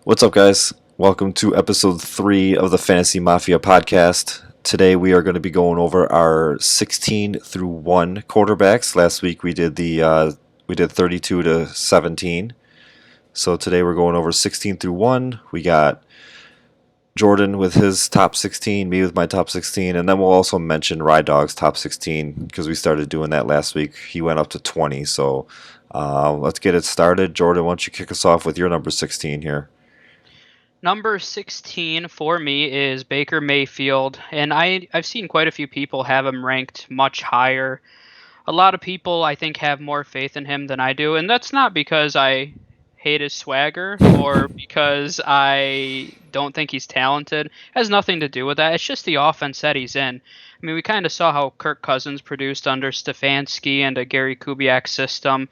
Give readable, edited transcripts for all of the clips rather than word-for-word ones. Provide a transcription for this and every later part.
What's up, guys? Welcome to episode 3 of the Fantasy Mafia podcast. Today we are going to be going over our 16 through 1 quarterbacks. Last week we did 32 to 17. So today we're going over 16 through 1. We got Jordan with his top 16, me with my top 16, and then we'll also mention Dog's top 16 because we started doing that last week. He went up to 20. So let's get it started. Jordan, why don't you kick us off with your number 16 here? Number 16 for me is Baker Mayfield, and I've seen quite a few people have him ranked much higher. A lot of people, I think, have more faith in him than I do, and that's not because I hate his swagger or because I don't think he's talented. It has nothing to do with that. It's just the offense that he's in. I mean, we kind of saw how Kirk Cousins produced under Stefanski and a Gary Kubiak system.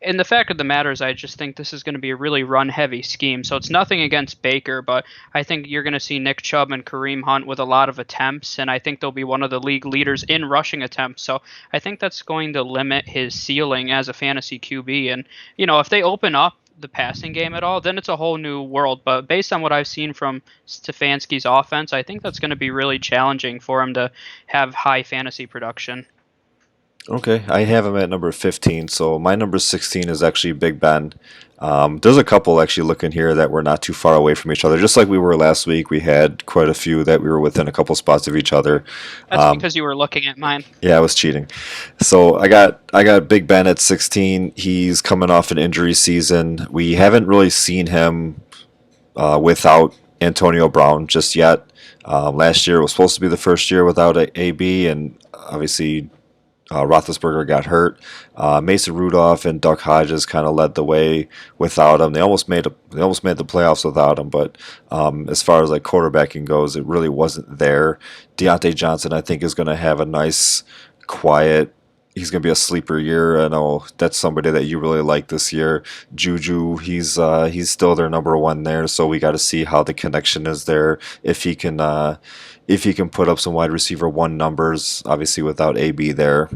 And the fact of the matter is, I just think this is going to be a really run-heavy scheme. So it's nothing against Baker, but I think you're going to see Nick Chubb and Kareem Hunt with a lot of attempts, and I think they'll be one of the league leaders in rushing attempts. So I think that's going to limit his ceiling as a fantasy QB. And, if they open up the passing game at all, then it's a whole new world. But based on what I've seen from Stefanski's offense, I think that's going to be really challenging for him to have high fantasy production. Okay, I have him at number 15, so my number 16 is actually Big Ben. There's a couple actually looking here that we're not too far away from each other. Just like we were last week, we had quite a few that we were within a couple spots of each other. That's because you were looking at mine. Yeah, I was cheating. So I got Big Ben at 16. He's coming off an injury season. We haven't really seen him without Antonio Brown just yet. Last year was supposed to be the first year without a AB, and obviously Roethlisberger got hurt. Mason Rudolph and Duck Hodges kind of led the way without him. They almost made the playoffs without him, but as far as like quarterbacking goes, it really wasn't there. Deontay Johnson, I think, is going to have a nice, quiet. He's going to be a sleeper year. I know that's somebody that you really like this year. Juju, he's still their number one there, so we got to see how the connection is there. If he can put up some wide receiver one numbers, obviously without AB there.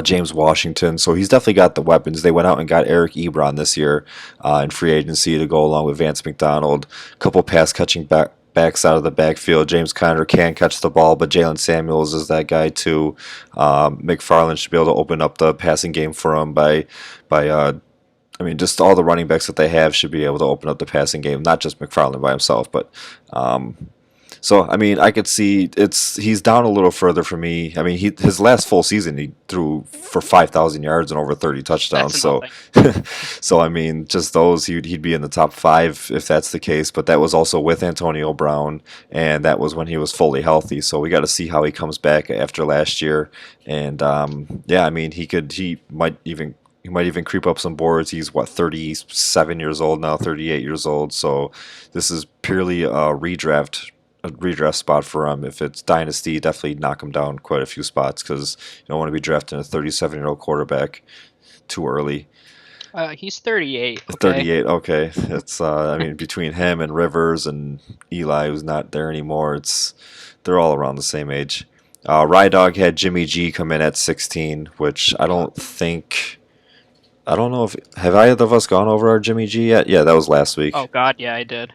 James Washington, so he's definitely got the weapons. They went out and got Eric Ebron this year in free agency to go along with Vance McDonald. A couple pass catching backs out of the backfield. James Conner can catch the ball, but Jalen Samuels is that guy too. McFarland should be able to open up the passing game for him just all the running backs that they have should be able to open up the passing game. Not just McFarland by himself, but I could see he's down a little further for me. I mean, his last full season he threw for 5,000 yards and over 30 touchdowns. That's So, nothing. so I mean, just those he'd be in the top 5 if that's the case. But that was also with Antonio Brown, and that was when he was fully healthy. So we got to see how he comes back after last year. And he might even creep up some boards. He's 37 years old now, 38 years old. So this is purely a redraft spot for him. If it's dynasty, definitely knock him down quite a few spots because you don't want to be drafting a 37-year-old quarterback too early. He's 38. Okay. 38, okay. It's between him and Rivers and Eli, who's not there anymore, they're all around the same age. Dog had Jimmy G come in at 16, which I don't know if have either of us gone over our Jimmy G yet? Yeah, that was last week. Oh God, yeah, I did.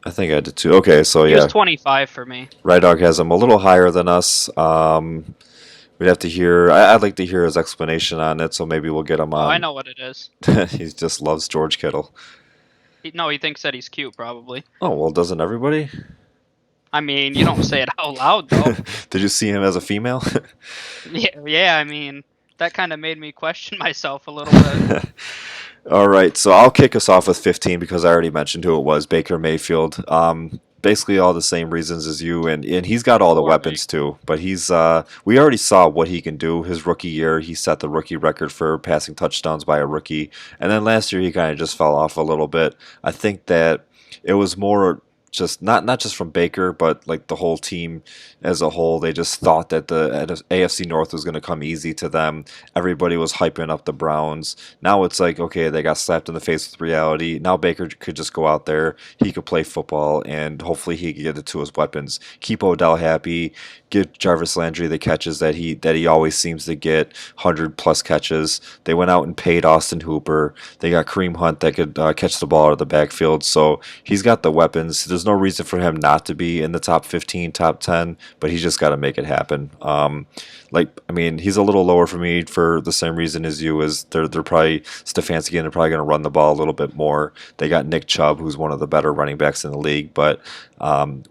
I think I did too. Okay, so He yeah. was 25 for me. Dog has him a little higher than us. We'd have to hear. I'd like to hear his explanation on it, so maybe we'll get him Oh, I on. know what it is. He just loves George Kittle. No, he thinks that he's cute, probably. Oh well, doesn't everybody? I mean, you don't say it out loud, though. Did you see him as a female? Yeah. I mean, that kind of made me question myself a little bit. All right, so I'll kick us off with 15 because I already mentioned who it was, Baker Mayfield. Basically all the same reasons as you, and he's got all the Poor weapons too. But we already saw what he can do. His rookie year, he set the rookie record for passing touchdowns by a rookie, and then last year he kind of just fell off a little bit. I think that it was more just not just from Baker, but like the whole team as a whole. They just thought that the AFC North was going to come easy to them. Everybody was hyping up the Browns. Now it's like, okay, they got slapped in the face with reality. Now Baker could just go out there, he could play football, and hopefully he could get it to his weapons. Keep Odell happy. Get Jarvis Landry the catches that he always seems to get, 100+ catches. They went out and paid Austin Hooper. They got Kareem Hunt that could catch the ball out of the backfield. So he's got the weapons. There's no reason for him not to be in the top 15, top 10, but he's just got to make it happen. I mean, he's a little lower for me for the same reason as you. Is they're probably Stefanski and they're probably going to run the ball a little bit more. They got Nick Chubb, who's one of the better running backs in the league, but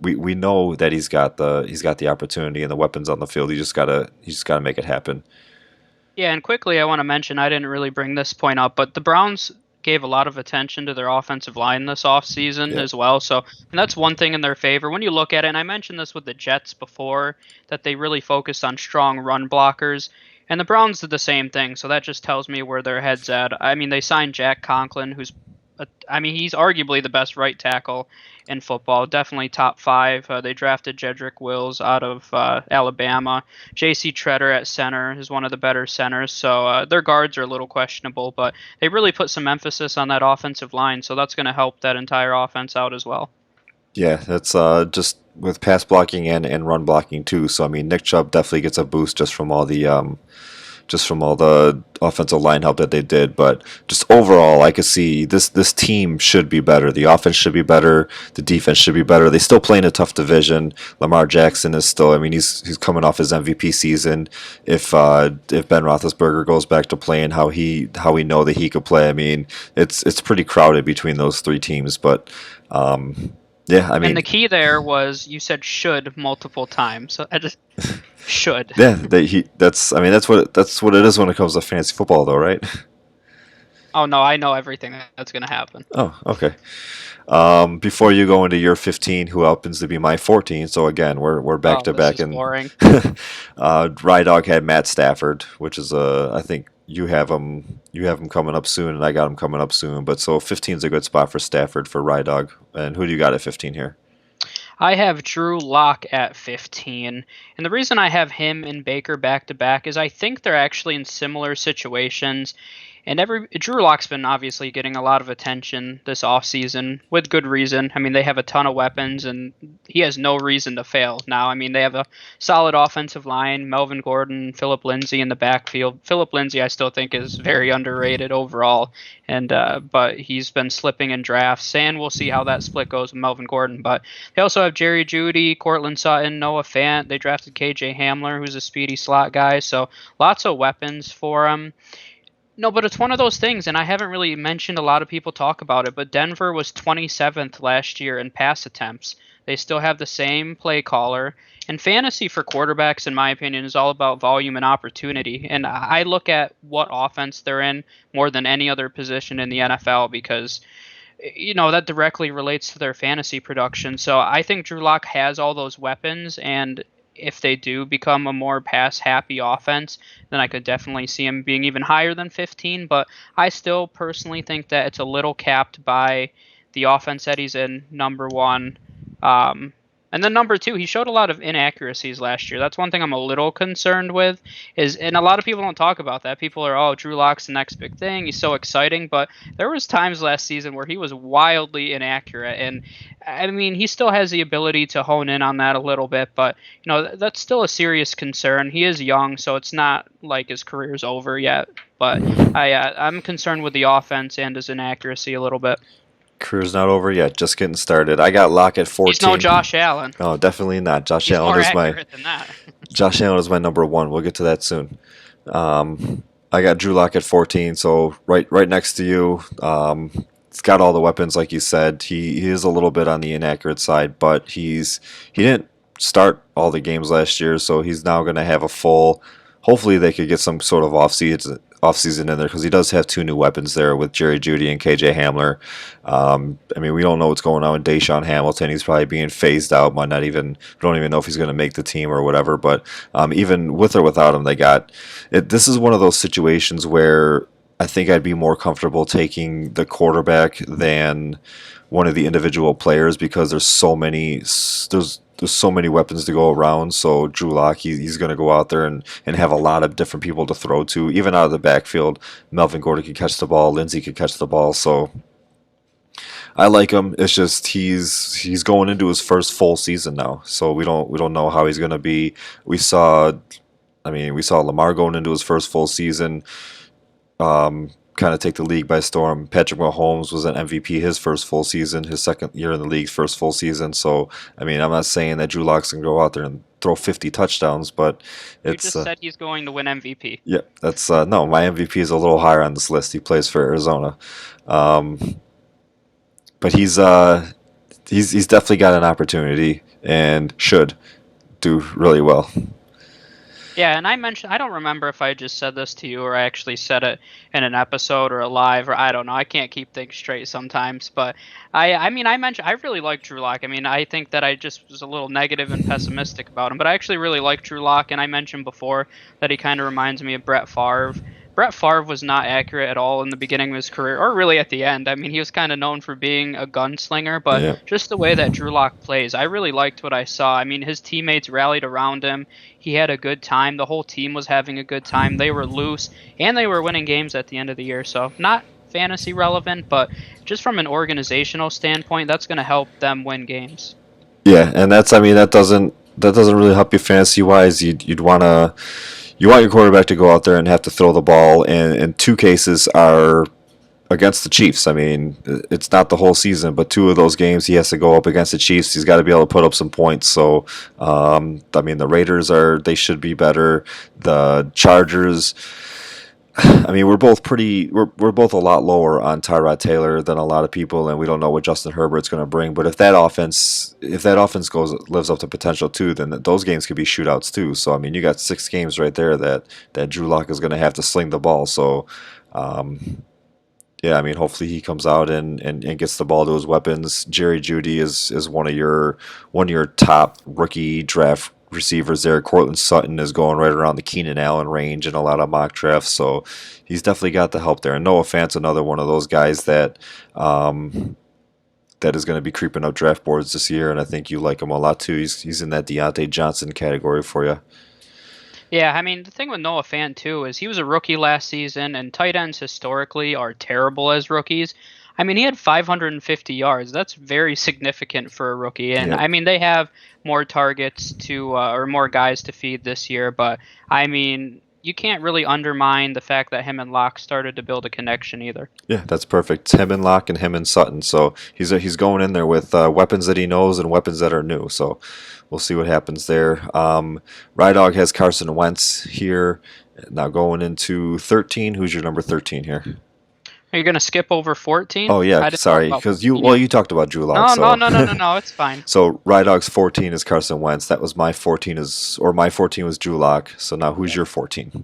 we know that he's got the opportunity and the weapons on the field. He just gotta make it happen. Yeah, and quickly, I want to mention I didn't really bring this point up, but the Browns gave a lot of attention to their offensive line this offseason Yeah. as well. So, and that's one thing in their favor. When you look at it, and I mentioned this with the Jets before, that they really focused on strong run blockers. And the Browns did the same thing, so that just tells me where their head's at. I mean, they signed Jack Conklin, I mean, he's arguably the best right tackle in football. Definitely top five. They drafted Jedrick Wills out of Alabama. J.C. Treader at center is one of the better centers. So their guards are a little questionable, but they really put some emphasis on that offensive line. So that's going to help that entire offense out as well. Yeah, that's just with pass blocking and run blocking too. So I mean, Nick Chubb definitely gets a boost just from all the offensive line help that they did. But just overall, I could see this team should be better. The offense should be better. The defense should be better. They still play in a tough division. Lamar Jackson is still. I mean, he's coming off his MVP season. If Ben Roethlisberger goes back to playing how we know that he could play, I mean, it's pretty crowded between those three teams. But yeah, I And mean, the key there was you said should multiple times. So I just should. yeah, that's I mean that's what it is when it comes to fantasy football, though, right? Oh no, I know everything that's going to happen. Oh, okay. Before you go into your 15, who happens to be my 14? So again, we're back Oh, to this back, is and boring. Rye Dog had Matt Stafford, which is I think you have him coming up soon, and I got him coming up soon. But so 15 is a good spot for Stafford for Rye Dog. And who do you got at 15 here? I have Drew Lock at 15. And the reason I have him and Baker back to back is I think they're actually in similar situations. And Drew Lock's been obviously getting a lot of attention this offseason with good reason. I mean, they have a ton of weapons and he has no reason to fail now. I mean, they have a solid offensive line, Melvin Gordon, Philip Lindsay in the backfield. Philip Lindsay I still think is very underrated overall, and but he's been slipping in drafts, and we'll see how that split goes with Melvin Gordon. But they also have Jerry Jeudy, Cortland Sutton, Noah Fant. They drafted KJ Hamler, who's a speedy slot guy, so lots of weapons for him. No, but it's one of those things, and I haven't really mentioned a lot of people talk about it, but Denver was 27th last year in pass attempts. They still have the same play caller. And fantasy for quarterbacks, in my opinion, is all about volume and opportunity. And I look at what offense they're in more than any other position in the NFL because, that directly relates to their fantasy production. So I think Drew Lock has all those weapons, and if they do become a more pass happy offense, then I could definitely see him being even higher than 15. But I still personally think that it's a little capped by the offense that he's in, number one. And then number two, he showed a lot of inaccuracies last year. That's one thing I'm a little concerned with. And a lot of people don't talk about that. People are, oh, Drew Lock's the next big thing. He's so exciting. But there was times last season where he was wildly inaccurate. And I mean, he still has the ability to hone in on that a little bit. But, that's still a serious concern. He is young, so it's not like his career's over yet. But I'm concerned with the offense and his inaccuracy a little bit. Career's not over yet, just getting started. I got Lock at He's no 14. Josh Allen. Oh, definitely not. He's more accurate than that. Josh Allen is my number one. We'll get to that soon. I got Drew Lock at 14, so right next to you. He's got all the weapons, like you said. He is a little bit on the inaccurate side, but he didn't start all the games last year, so he's now going to have a full. Hopefully, they could get some sort of offseason in there because he does have two new weapons there with Jerry Jeudy and KJ Hamler. I mean, we don't know what's going on with Deshaun Hamilton. He's probably being phased out. Might not even. We don't even know if he's going to make the team or whatever. But even with or without him, they got it. This is one of those situations where I think I'd be more comfortable taking the quarterback than one of the individual players because there's so many weapons to go around. So Drew Lock, he's going to go out there and have a lot of different people to throw to, even out of the backfield. Melvin Gordon could catch the ball, Lindsey could catch the ball. So I like him. It's just he's going into his first full season now, so we don't know how he's going to be. We saw, I mean, we saw Lamar going into his first full season, kind of take the league by storm. Patrick Mahomes was an MVP his first full season, his second year in the league's first full season. So, I mean, I'm not saying that Drew Lock's can go out there and throw 50 touchdowns, but You it's just said he's going to win MVP. yeah, that's no, my MVP is a little higher on this list. He plays for Arizona, um, but he's definitely got an opportunity and should do really well. Yeah, and I don't remember if I just said this to you or I actually said it in an episode or a live or I don't know. I can't keep things straight sometimes, but I mean, I mentioned I really like Drew Lock. I mean, I think that I just was a little negative and pessimistic about him, but I actually really like Drew Lock, and I mentioned before that he kind of reminds me of Brett Favre. Brett Favre was not accurate at all in the beginning of his career, or really at the end. I mean, he was kind of known for being a gunslinger, but Yeah. just the way that Drew Lock plays, I really liked what I saw. I mean, his teammates rallied around him. He had a good time. The whole team was having a good time. They were loose, and they were winning games at the end of the year. So not fantasy relevant, but just from an organizational standpoint, that's going to help them win games. Yeah, and that's I mean that doesn't really help you fantasy wise. You'd wanna you want your quarterback to go out there and have to throw the ball, and two cases are against the Chiefs. I mean, it's not the whole season, but two of those games he has to go up against the Chiefs. He's got to be able to put up some points. So, I mean, the Raiders they should be better. The Chargers. I mean, we're both a lot lower on Tyrod Taylor than a lot of people, and we don't know what Justin Herbert's going to bring. But if that offense goes lives up to potential too, then those games could be shootouts too. So I mean, you got 6 games right there that Drew Lock is going to have to sling the ball. So yeah, I mean, hopefully he comes out and gets the ball to his weapons. Jerry Judy is one of your top rookie draft receivers there. Cortland Sutton is going right around the Keenan Allen range in a lot of mock drafts, so he's definitely got the help there. And Noah Fant's another one of those guys that is going to be creeping up draft boards this year, and I think you like him a lot too. He's in that Deontay Johnson category for you. Yeah, I mean, the thing with Noah Fant, too, is he was a rookie last season, and tight ends historically are terrible as rookies. I mean, he had 550 yards. That's very significant for a rookie. And Yeah. I mean, they have more targets or more guys to feed this year, but I mean, you can't really undermine the fact that him and Locke started to build a connection either. Yeah, that's perfect. Him and Locke and him and Sutton. So he's going in there with weapons that he knows and weapons that are new. So we'll see what happens there. Rydog has Carson Wentz here. Now going into 13. Who's your number 13 here? Are you going to skip over 14? Oh yeah, I didn't talk sorry, about because 14 yet. you talked about Drew Lock. No, no, So no, no, no, no. It's fine. so Rydog's 14 is Carson Wentz. That was my 14 my 14 was Drew Lock. So now who's your 14?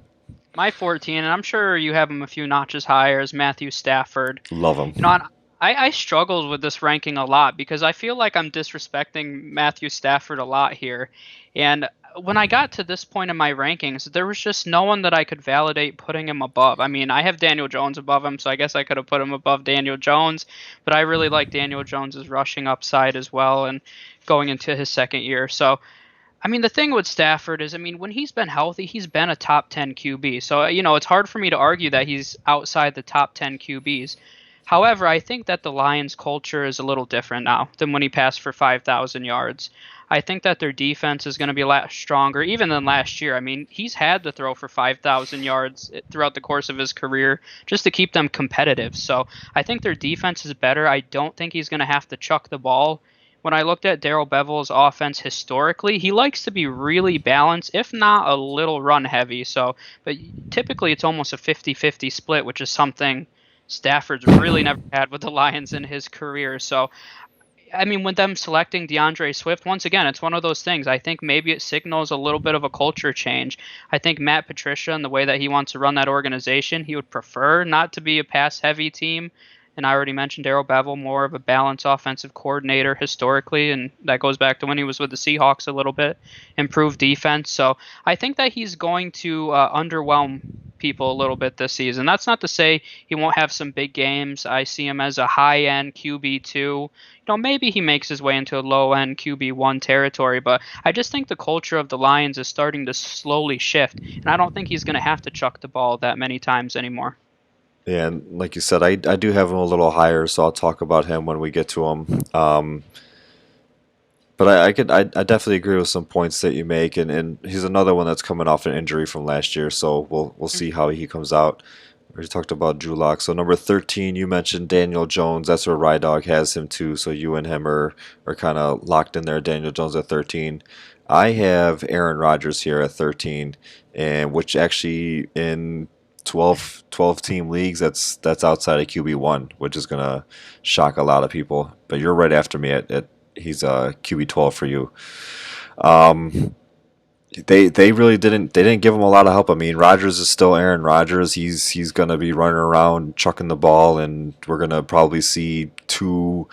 My 14, and I'm sure you have him a few notches higher, is Matthew Stafford. Love You know, him. I struggled with this ranking a lot because I feel like I'm disrespecting Matthew Stafford a lot here. And when I got to this point in my rankings, there was just no one that I could validate putting him above. I mean, I have Daniel Jones above him, so I guess I could have put him above Daniel Jones, but I really like Daniel Jones's rushing upside as well and going into his second year. So I mean, the thing with Stafford is, I mean, when he's been healthy, he's been a top 10 QB. So, it's hard for me to argue that he's outside the top 10 QBs. However, I think that the Lions' culture is a little different now than when he passed for 5,000 yards. I think that their defense is going to be a lot stronger, even than last year. I mean, he's had to throw for 5,000 yards throughout the course of his career just to keep them competitive. So I think their defense is better. I don't think he's going to have to chuck the ball. When I looked at Darrell Bevel's offense historically, he likes to be really balanced, if not a little run heavy. So, but typically it's almost a 50-50 split, which is something Stafford's really never had with the Lions in his career. So, I mean, with them selecting DeAndre Swift, once again, it's one of those things. I think maybe it signals a little bit of a culture change. I think Matt Patricia and the way that he wants to run that organization, he would prefer not to be a pass heavy team And I already mentioned Darrell Bevel, more of a balanced offensive coordinator historically, and that goes back to when he was with the Seahawks a little bit, improved defense. So I think that he's going to underwhelm people a little bit this season. That's not to say he won't have some big games. I see him as a high-end QB2. Maybe he makes his way into a low-end QB1 territory, but I just think the culture of the Lions is starting to slowly shift, and I don't think he's going to have to chuck the ball that many times anymore. Yeah, and like you said, I do have him a little higher, so I'll talk about him when we get to him. But I definitely agree with some points that you make, and he's another one that's coming off an injury from last year, so we'll see how he comes out. We talked about Drew Lock. So number 13, you mentioned Daniel Jones. That's where Rydog has him too. So you and him are kind of locked in there. Daniel Jones at 13. I have Aaron Rodgers here at 13, and which actually in 12 team leagues, that's outside of QB1, which is gonna shock a lot of people. But you're right after me at he's QB 12 for you. Um, they really didn't give him a lot of help. I mean, Rodgers is still Aaron Rodgers. He's gonna be running around chucking the ball, and we're gonna probably see two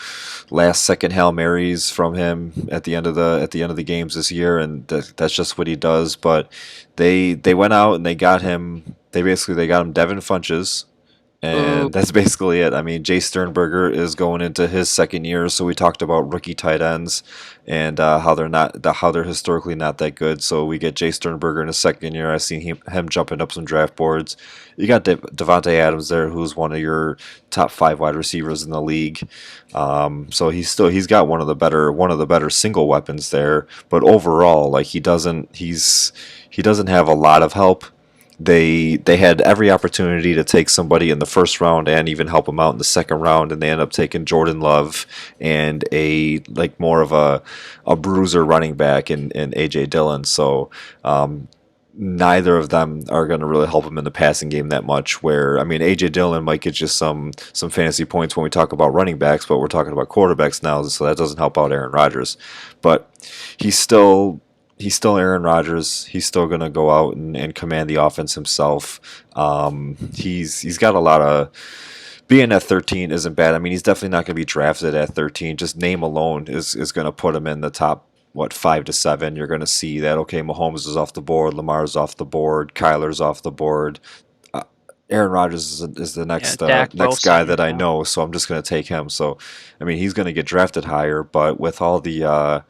last second Hail Marys from him at the end of the games this year, and that's just what he does. But they went out and they got him. They got him Devin Funches, Boo. and that's basically it. I mean, Jay Sternberger is going into his second year, so we talked about rookie tight ends and how they're historically not that good. So we get Jay Sternberger in his second year. I've seen him jumping up some draft boards. You got Devontae Adams there, who's one of your top five wide receivers in the league. So he's got one of the better single weapons there. But overall, like he doesn't have a lot of help. They had every opportunity to take somebody in the first round and even help them out in the second round, and they end up taking Jordan Love and a like more of a bruiser running back in AJ Dillon. So neither of them are going to really help him in the passing game that much. Where I mean, AJ Dillon might get you some fantasy points when we talk about running backs, but we're talking about quarterbacks now, so that doesn't help out Aaron Rodgers. But he's still he's still Aaron Rodgers. He's still going to go out and command the offense himself. He's got a lot of being at 13 isn't bad. I mean, he's definitely not going to be drafted at 13. Just name alone is going to put him in the top 5 to 7. You're going to see that okay, Mahomes is off the board, Lamar's off the board, Kyler's off the board. Uh, Aaron Rodgers is the Yeah, next guy Dak that I Wilson. know, so I'm just going to take him. So, I mean, he's going to get drafted higher, but with all the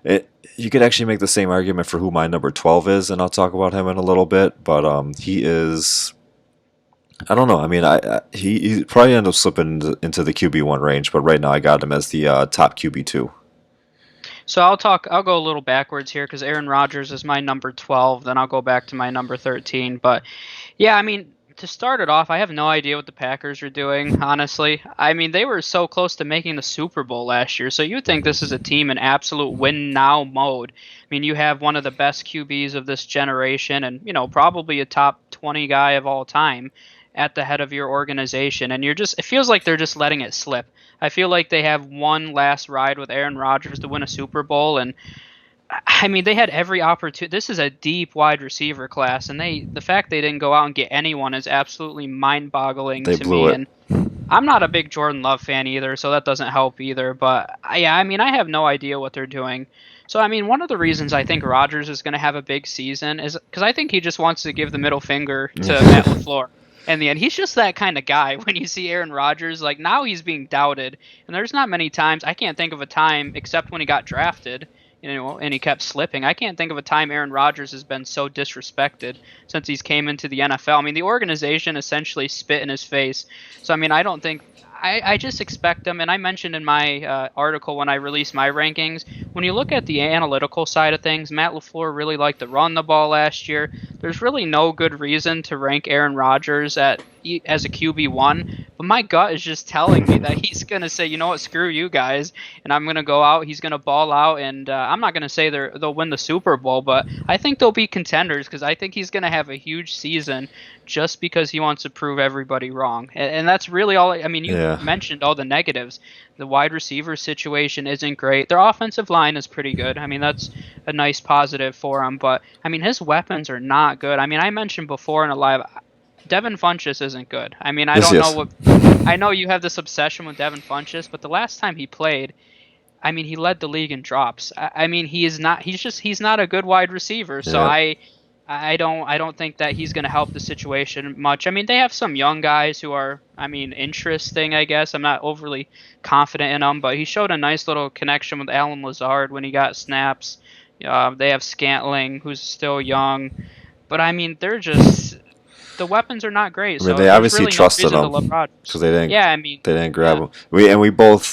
it, you could actually make the same argument for who my number 12 is, and I'll talk about him in a little bit. But he is. I don't know. I mean, he probably end up slipping into the QB1 range, but right now I got him as the top QB2. So I'll go a little backwards here because Aaron Rodgers is my number 12. Then I'll go back to my number 13. But yeah, I mean, to start it off, I have no idea what the Packers are doing, honestly. I mean, they were so close to making the Super Bowl last year, so you'd think this is a team in absolute win now mode. I mean, you have one of the best QBs of this generation and, probably a top 20 guy of all time at the head of your organization, and it feels like they're just letting it slip. I feel like they have one last ride with Aaron Rodgers to win a Super Bowl, and I mean, they had every opportunity. This is a deep wide receiver class, and the fact they didn't go out and get anyone is absolutely mind-boggling They to blew me. it. And I'm not a big Jordan Love fan either, so that doesn't help either. But yeah, I mean, I have no idea what they're doing. So I mean, one of the reasons I think Rodgers is going to have a big season is because I think he just wants to give the middle finger to Matt LaFleur. In the end, he's just that kind of guy. When you see Aaron Rodgers, like now he's being doubted, and there's not many times I can't think of a time except when he got drafted and he kept slipping. I can't think of a time Aaron Rodgers has been so disrespected since he's came into the NFL. I mean, the organization essentially spit in his face. So, I mean, I don't think I just expect him. And I mentioned in my article when I released my rankings, when you look at the analytical side of things, Matt LaFleur really liked to run the ball last year. There's really no good reason to rank Aaron Rodgers as a QB1, but my gut is just telling me that he's going to say, you know what, screw you guys, and I'm going to go out, he's going to ball out, and I'm not going to say they'll win the Super Bowl, but I think they'll be contenders because I think he's going to have a huge season just because he wants to prove everybody wrong. And that's really all. I mean, you Yeah. mentioned all the negatives. The wide receiver situation isn't great. Their offensive line is pretty good. I mean, that's a nice positive for him, but I mean, his weapons are not good. I mean, I mentioned before in a live, Devin Funchess isn't good. I mean, I Yes, don't know yes. what. I know you have this obsession with Devin Funchess, but the last time he played, I mean, he led the league in drops. I mean, he is not. He's not a good wide receiver. So Yeah. I don't think that he's going to help the situation much. I mean, they have some young guys who are, I mean, interesting. I guess I'm not overly confident in them, but he showed a nice little connection with Alan Lazard when he got snaps. They have Scantling, who's still young, but I mean, they're just the weapons are not great. I mean, So they there's obviously really no trusted reason to him love because Rodgers. they didn't Yeah, I mean, they didn't grab yeah, him.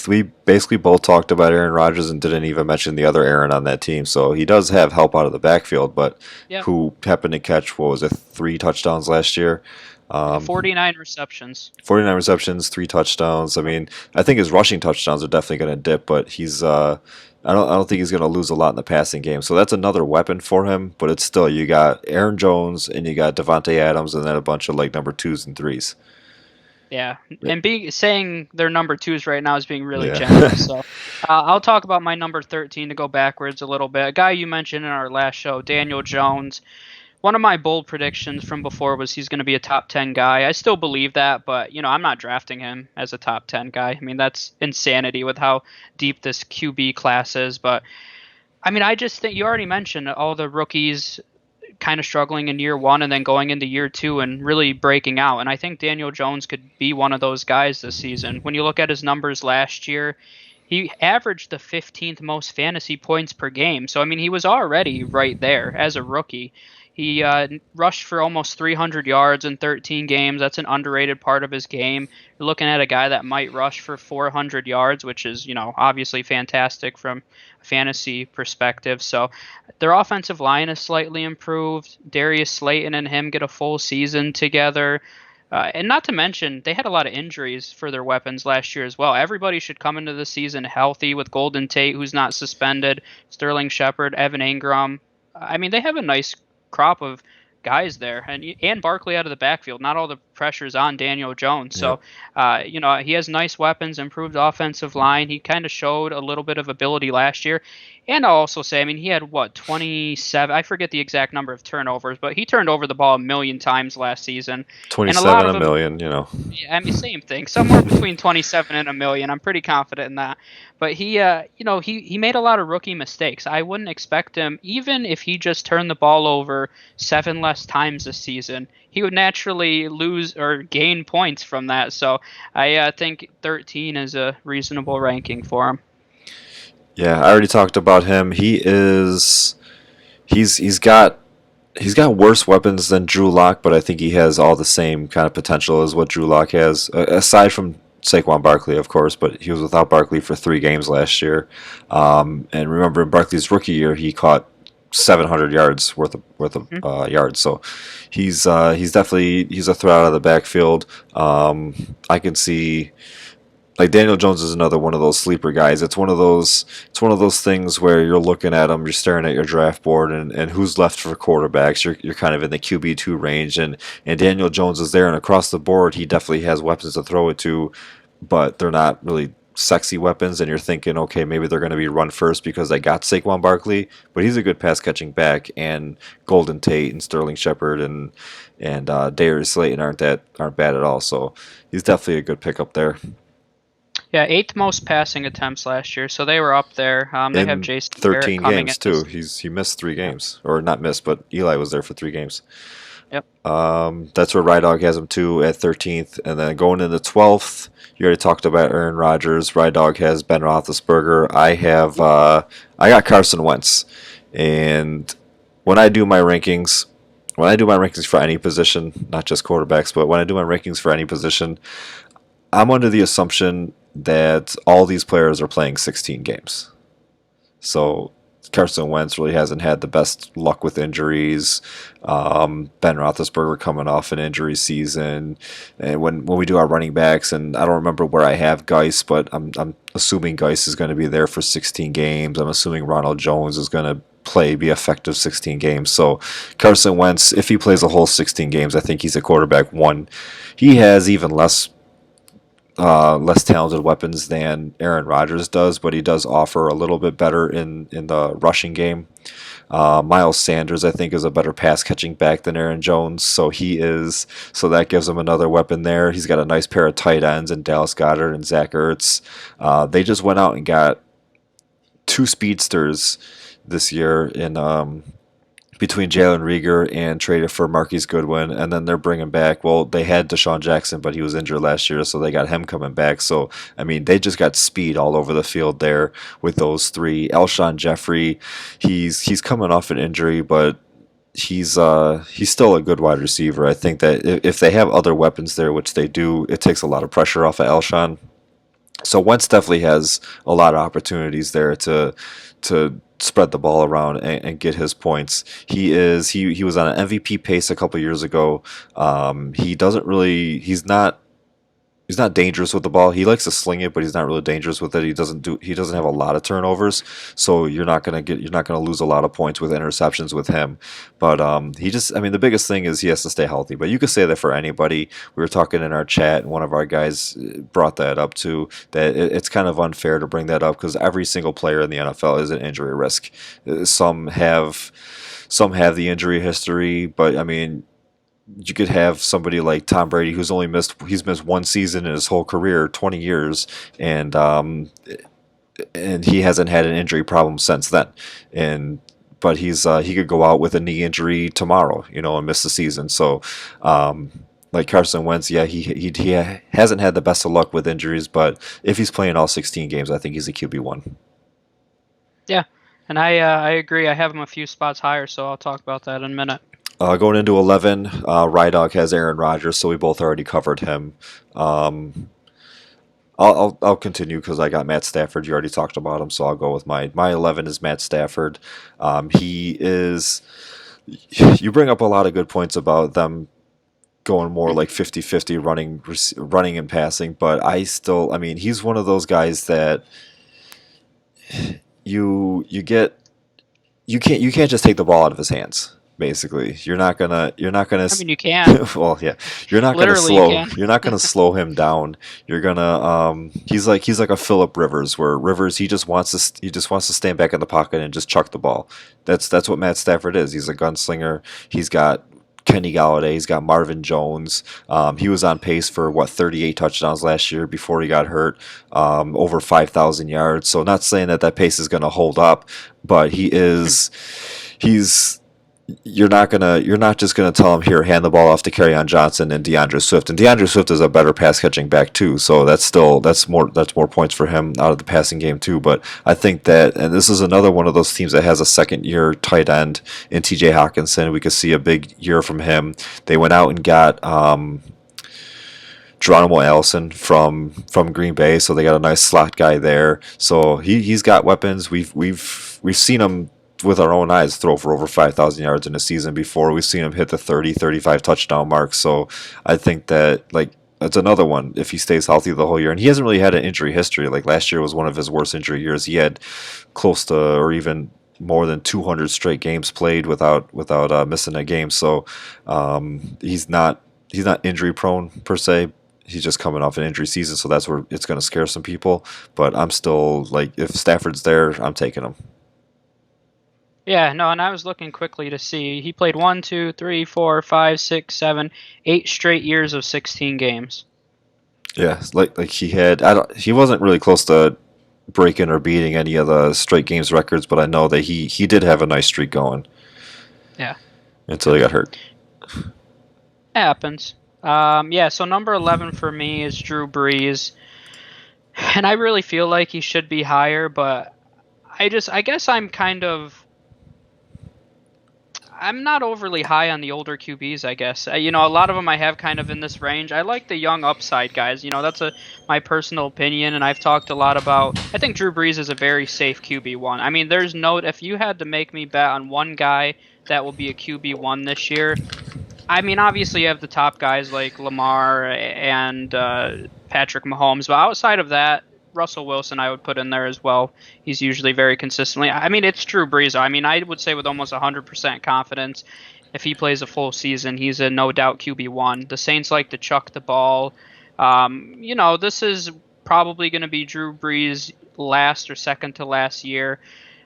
We basically both talked about Aaron Rodgers and didn't even mention the other Aaron on that team. So he does have help out of the backfield, but yeah, who happened to catch what was it, 3 touchdowns last year? yeah, Um, 49 receptions. 49 receptions, 3 touchdowns. I mean, I think his rushing touchdowns are definitely going to dip, but he's I don't think he's going to lose a lot in the passing game. So that's another weapon for him, but it's still you got Aaron Jones and you got Devontae Adams and then a bunch of like number twos and threes. Yeah, and being saying they're number twos right now is being really Yeah. generous. So I'll talk about my number 13 to go backwards a little bit. A guy you mentioned in our last show, Daniel Jones. One of my bold predictions from before was he's going to be a top 10 guy. I still believe that, but I'm not drafting him as a top 10 guy. I mean, that's insanity with how deep this QB class is. But I mean, I just think you already mentioned all the rookies kind of struggling in year one and then going into year two and really breaking out. And I think Daniel Jones could be one of those guys this season. When you look at his numbers last year, he averaged the 15th most fantasy points per game. So, I mean, he was already right there as a rookie. He rushed for almost 300 yards in 13 games. That's an underrated part of his game. You're looking at a guy that might rush for 400 yards, which is, obviously fantastic from a fantasy perspective. So their offensive line is slightly improved. Darius Slayton and him get a full season together. And not to mention, they had a lot of injuries for their weapons last year as well. Everybody should come into the season healthy with Golden Tate, who's not suspended, Sterling Shepard, Evan Ingram. I mean, they have a nice crop of guys there, and Barkley out of the backfield. Not all the pressure's on Daniel Jones. Yep. So, he has nice weapons, improved offensive line. He kind of showed a little bit of ability last year. And I'll also say, I mean, he had 27, I forget the exact number of turnovers, but he turned over the ball a million times last season. And a 27 lot of a them, million. yeah, I mean, same thing. Somewhere between 27 and a million. I'm pretty confident in that. But he made a lot of rookie mistakes. I wouldn't expect him, even if he just turned the ball over 7 less times this season, he would naturally lose or gain points from that. So I think 13 is a reasonable ranking for him. Yeah, I already talked about him. He's got worse weapons than Drew Lock, but I think he has all the same kind of potential as what Drew Lock has, aside from Saquon Barkley, of course. But he was without Barkley for 3 games last year. And remember, in Barkley's rookie year, he caught 700 yards worth of Hmm? yards. So he's definitely he's a threat out of the backfield. I can see like Daniel Jones is another one of those sleeper guys. It's one of those things where you're looking at them, you're staring at your draft board, and who's left for quarterbacks. You're kind of in the QB2 range, and Daniel Jones is there, and across the board, he definitely has weapons to throw it to, but they're not really sexy weapons. And you're thinking, okay, maybe they're going to be run first because they got Saquon Barkley, but he's a good pass catching back, and Golden Tate and Sterling Shepard and Darius Slayton aren't bad at all. So he's definitely a good pickup there. Yeah, eighth most passing attempts last year, so they were up there. They have In Jason Garrett 13 coming games in too. this. He missed three Yeah. games, or not missed, but Eli was there for 3 games. Yep. That's where Rydog has him too at 13th, and then going into 12th, you already talked about Aaron Rodgers. Rydog has Ben Roethlisberger. I got Carson Wentz, and when I do my rankings, when I do my rankings for any position, not just quarterbacks, but when I do my rankings for any position, I'm under the assumption that all these players are playing 16 games. So Carson Wentz really hasn't had the best luck with injuries. Ben Roethlisberger coming off an injury season, and when we do our running backs, and I don't remember where I have Geis, but I'm assuming Geis is going to be there for 16 games. I'm assuming Ronald Jones is going to be effective 16 games. So Carson Wentz, if he plays a whole 16 games, I think he's a quarterback one. He has even less talented weapons than Aaron Rodgers does, but he does offer a little bit better in the rushing game. Miles Sanders, I think, is a better pass catching back than Aaron Jones, so that gives him another weapon there. He's got a nice pair of tight ends in Dallas Goedert and Zach Ertz. They just went out and got two speedsters this year in between Jalen Rieger and traded for Marquise Goodwin, and then they're bringing back. Well, they had Deshaun Jackson, but he was injured last year, so they got him coming back. So I mean, they just got speed all over the field there with those three. Alshon Jeffrey, he's coming off an injury, but he's still a good wide receiver. I think that if they have other weapons there, which they do, it takes a lot of pressure off of Alshon. So Wentz definitely has a lot of opportunities there to spread the ball around and get his points. He was on an MVP pace a couple years ago. He doesn't really he's not dangerous with the ball. He likes to sling it, but he's not really dangerous with it. He doesn't have a lot of turnovers, so you're not gonna lose a lot of points with interceptions with him. But he just I mean the biggest thing is he has to stay healthy. But you could say that for anybody. We were talking in our chat, and one of our guys brought that up too. That it's kind of unfair to bring that up because every single player in the NFL is an injury risk. Some have the injury history, but I mean you could have somebody like Tom Brady who's he's missed one season in his whole career, 20 years, and he hasn't had an injury problem since then. And but he could go out with a knee injury tomorrow, and miss the season. So like Carson Wentz, yeah, he hasn't had the best of luck with injuries, but if he's playing all 16 games, I think he's a QB1. Yeah, and I agree. I have him a few spots higher, so I'll talk about that in a minute. Going into 11, Rydog has Aaron Rodgers, so we both already covered him. Um, I'll continue because I got Matt Stafford. You already talked about him, so I'll go with my 11 is Matt Stafford. He is. You bring up a lot of good points about them going more like 50-50 running and passing, but I mean, he's one of those guys that you can't just take the ball out of his hands. Basically, you're not gonna I mean, you can. well, yeah, you're not gonna Literally, you slow can. you're not gonna slow him down. You're gonna he's like a Philip Rivers, where Rivers he just wants to stand back in the pocket and just chuck the ball. That's what Matt Stafford is. He's a gunslinger. He's got Kenny Galladay. He's got Marvin Jones. He was on pace for 38 touchdowns last year before he got hurt. Over 5,000 yards. So not saying that pace is going to hold up, but he's you're not just gonna tell him here hand the ball off to Kerryon Johnson and DeAndre Swift, and DeAndre Swift is a better pass catching back too, so that's more points for him out of the passing game too. But I think that, and this is another one of those teams that has a second year tight end in T.J. Hawkinson. We could see a big year from him. They went out and got Geronimo Allison from Green Bay, so they got a nice slot guy there. So he's got weapons. We've seen him with our own eyes throw for over 5,000 yards in a season before. We've seen him hit the 30, 35 touchdown mark. So I think that that's another one if he stays healthy the whole year. And he hasn't really had an injury history. Like last year was one of his worst injury years. He had close to or even more than 200 straight games played without missing a game. So he's not injury prone per se. He's just coming off an injury season, so that's where it's going to scare some people. But I'm still like, if Stafford's there, I'm taking him. Yeah, no, and I was looking quickly to see. He played 1, 2, 3, 4, 5, 6, 7, 8 straight years of 16 games. Yeah, like he had. He wasn't really close to breaking or beating any of the straight games records, but I know that he did have a nice streak going Yeah, until he got hurt. it happens. Yeah, so number 11 for me is Drew Brees. And I really feel like he should be higher, but I guess I'm not overly high on the older QBs, I guess. A lot of them I have kind of in this range. I like the young upside guys. That's my personal opinion, and I've talked a lot about. I think Drew Brees is a very safe QB1. I mean, if you had to make me bet on one guy that will be a QB1 this year, I mean, obviously you have the top guys like Lamar and Patrick Mahomes, but outside of that, Russell Wilson I would put in there as well. He's usually very consistently. I mean, it's Drew Brees. I mean, I would say with almost 100% confidence, if he plays a full season, he's a no doubt QB1. The Saints like to chuck the ball. This is probably going to be Drew Brees' last or second to last year.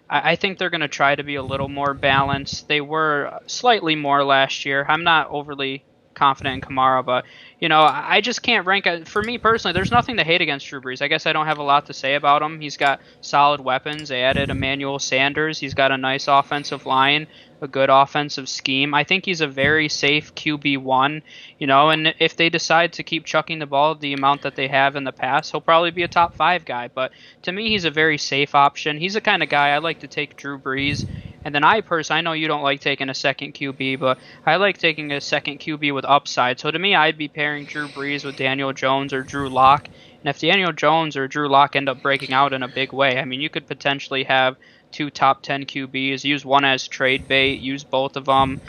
I think they're going to try to be a little more balanced. They were slightly more last year. I'm not overly confident in Kamara, but I just can't rank. For me personally, there's nothing to hate against Drew Brees. I guess I don't have a lot to say about him. He's got solid weapons. They added Emmanuel Sanders. He's got a nice offensive line, a good offensive scheme. I think he's a very safe QB1. And if they decide to keep chucking the ball the amount that they have in the past, he'll probably be a top 5 guy. But to me, he's a very safe option. He's the kind of guy I like to take Drew Brees. And then I know you don't like taking a second QB, but I like taking a second QB with upside. So to me, I'd be pairing Drew Brees with Daniel Jones or Drew Lock. And if Daniel Jones or Drew Lock end up breaking out in a big way, I mean, you could potentially have two top 10 QBs, use one as trade bait, use both of them.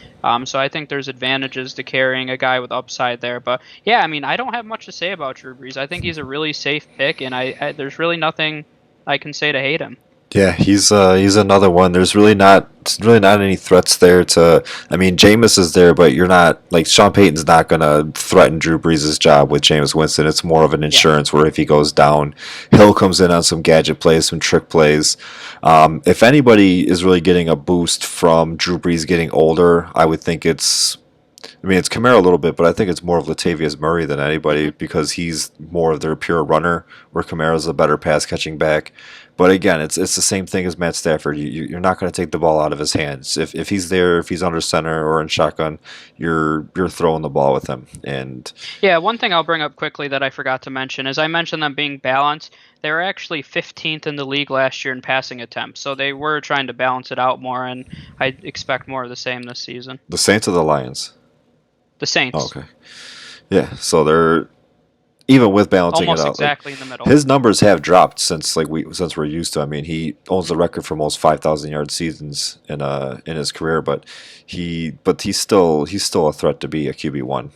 So I think there's advantages to carrying a guy with upside there. But yeah, I mean, I don't have much to say about Drew Brees. I think he's a really safe pick, and there's really nothing I can say to hate him. Yeah, he's another one. There's really not any threats there to. I mean, Jameis is there, but you're not like Sean Payton's not gonna threaten Drew Brees' job with Jameis Winston. It's more of an Yeah. insurance where if he goes down, Hill comes in on some gadget plays, some trick plays. If anybody is really getting a boost from Drew Brees getting older, I would think it's. I mean, it's Kamara a little bit, but I think it's more of Latavius Murray than anybody Hmm. because he's more of their pure runner, where Kamara's a better pass catching back. But again, it's the same thing as Matt Stafford. You're not going to take the ball out of his hands. If he's there, if he's under center or in shotgun, you're throwing the ball with him. And Yeah, one thing I'll bring up quickly that I forgot to mention is I mentioned them being balanced. They were actually 15th in the league last year in passing attempts, so they were trying to balance it out more, and I expect more of the same this season. the Saints or the Lions? The Oh, Saints, okay, yeah. So they're even with balancing it almost out, like exactly in the middle. his numbers have dropped since we're used to. I mean, he owns the record for most 5,000 yard seasons in his career, but he's still a threat to be a QB1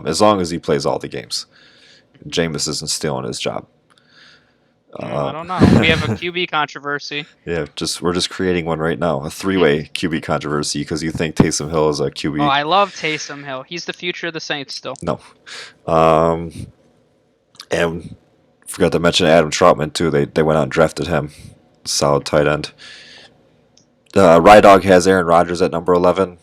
as long as he plays all the games. Jameis isn't stealing his job. I Uh, don't know. We have a QB controversy. yeah, we're just creating one right now, a three-way QB controversy because you think Taysom Hill is a Oh, QB. I love Taysom Hill. He's the future of the Saints still. No, um, and forgot to mention Adam Troutman too. They went out and drafted him, solid tight end. Rye Dog has Aaron Rodgers at number 11.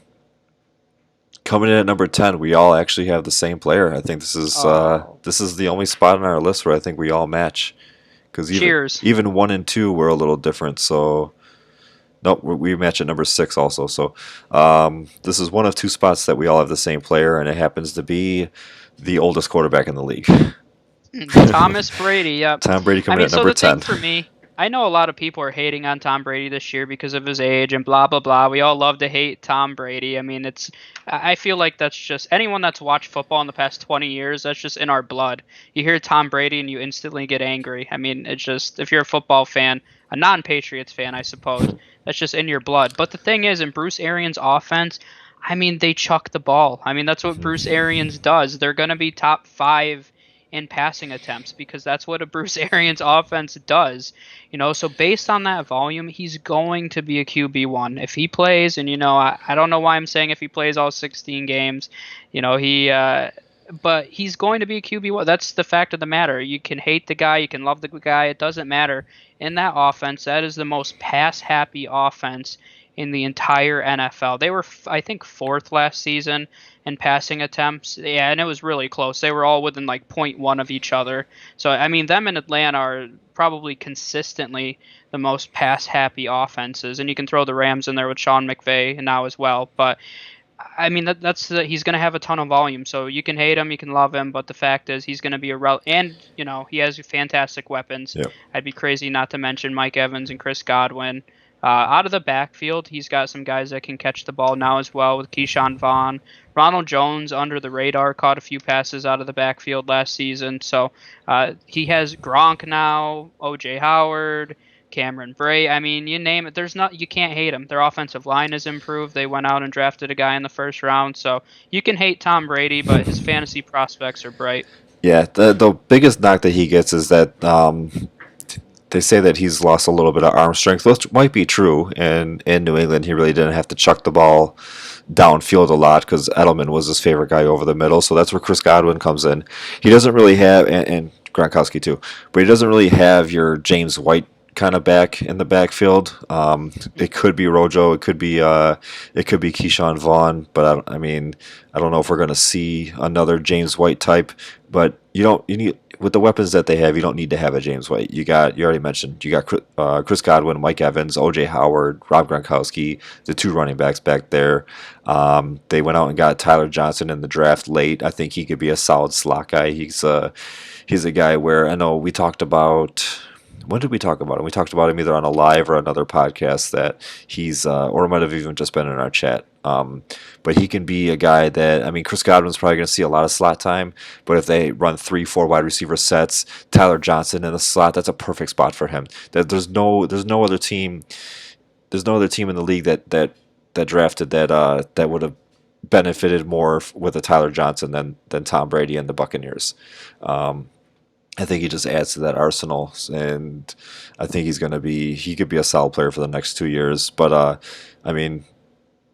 Coming in at number 10, we all actually have the same player. I think Oh, this is the only spot on our list where I think we all match. Because cheers. even 1 and 2 were a little different. So nope, we match at number 6 also. So this is one of two spots that we all have the same player, and it happens to be the oldest quarterback in the league. Thomas Brady, yep. Tom Brady I coming in mean, at so number the thing 10. for me, I know a lot of people are hating on Tom Brady this year because of his age and blah blah blah. We all love to hate Tom Brady. I mean, I feel like that's just anyone that's watched football in the past 20 years, that's just in our blood. You hear Tom Brady and you instantly get angry. I mean, it's just if you're a football fan, a non-Patriots fan, I suppose, that's just in your blood. But the thing is, in Bruce Arians' offense, I mean, they chuck the ball. I mean, that's what Bruce Arians does. They're going to be top 5 in passing attempts because that's what a Bruce Arians offense does. So based on that volume, he's going to be a QB1 if he plays. And I don't know why I'm saying if he plays all 16 games. He but he's going to be a QB1. That's the fact of the matter. You can hate the guy, you can love the guy, it doesn't matter. In that offense, that is the most pass happy offense in the entire NFL. They were, I think, 4th last season in passing attempts. Yeah, and it was really close. They were all within like point 0.1 of each other. So, I mean, them and Atlanta are probably consistently the most pass happy offenses. And you can throw the Rams in there with Sean McVay now as well. But I mean, he's going to have a ton of volume. So you can hate him, you can love him, but the fact is he's going to be and he has fantastic weapons. Yep. I'd be crazy not to mention Mike Evans and Chris Godwin. Out of the backfield, he's got some guys that can catch the ball now as well with Keyshawn Vaughn. Ronald Jones, under the radar, caught a few passes out of the backfield last season. So he has Gronk now, O.J. Howard, Cameron Bray. I mean, you name it. You can't hate them. Their offensive line has improved. They went out and drafted a guy in the first round. So you can hate Tom Brady, but his fantasy prospects are bright. Yeah, the biggest knock that he gets is that they say that he's lost a little bit of arm strength, which might be true. And in New England, he really didn't have to chuck the ball downfield a lot because Edelman was his favorite guy over the middle. So that's where Chris Godwin comes in. He doesn't really have, and Gronkowski too, but he doesn't really have your James White kind of back in the backfield. It could be Rojo, it could be Keyshawn Vaughn, but I mean, I don't know if we're going to see another James White type. But you need with the weapons that they have, you don't need to have a James White. You already mentioned you got Chris Godwin, Mike Evans, O.J. Howard, Rob Gronkowski, the two running backs back there. They went out and got Tyler Johnson in the draft late. I think he could be a solid slot guy. He's a guy where I know we talked about. When did we talk about him? We talked about him either on a live or another podcast that or it might have even just been in our chat. But he can be a guy that, I mean, Chris Godwin's probably going to see a lot of slot time, but if they run 3, 4 wide receiver sets, Tyler Johnson in the slot, that's a perfect spot for him. There's no other team, there's no other team in the league that drafted that would have benefited more with a Tyler Johnson than Tom Brady and the Buccaneers. I think he just adds to that arsenal, and I think he could be a solid player for the next 2 years. But I mean,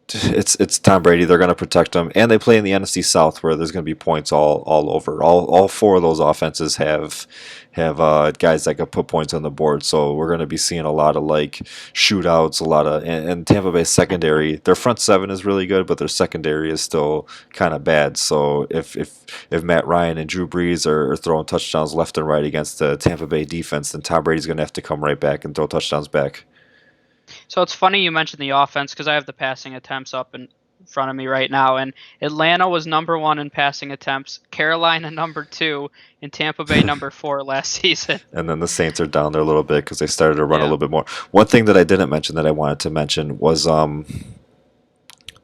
it's Tom Brady. They're going to protect him, and they play in the NFC South, where there's going to be points all over. All four of those offenses have guys that can put points on the board. So we're going to be seeing a lot of like shootouts, a lot of and Tampa Bay's secondary. Their front seven is really good, but their secondary is still kind of bad. So if Matt Ryan and Drew Brees are throwing touchdowns left and right against the Tampa Bay defense, then Tom Brady's going to have to come right back and throw touchdowns back. So it's funny you mentioned the offense because I have the passing attempts up in front of me right now, and Atlanta was number 1 in passing attempts, Carolina number 2, and Tampa Bay number 4 last season. And then the Saints are down there a little bit because they started to run a Yeah, little bit more. One thing that I didn't mention that I wanted to mention was damn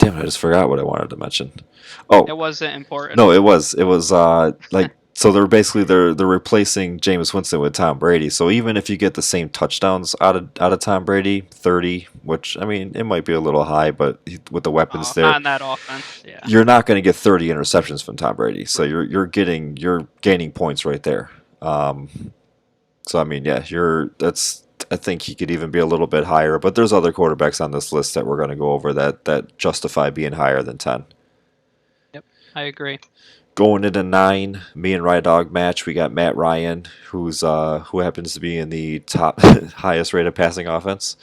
it, I just forgot what I wanted to mention. it Oh, wasn't important. no, it was like so they're replacing Jameis Winston with Tom Brady. So even if you get the same touchdowns out of Tom Brady, 30, which I mean it might be a little high, but with the weapons there, Not in that offense. Yeah. you're not going to get 30 interceptions from Tom Brady. So Right. you're gaining points right there. So I mean, yeah, I think he could even be a little bit higher, but there's other quarterbacks on this list that we're going to go over that justify being higher than 10. Yep, I agree. Going into 9, me and Rye Dog match, we got Matt Ryan, who happens to be in the top highest rated passing offense,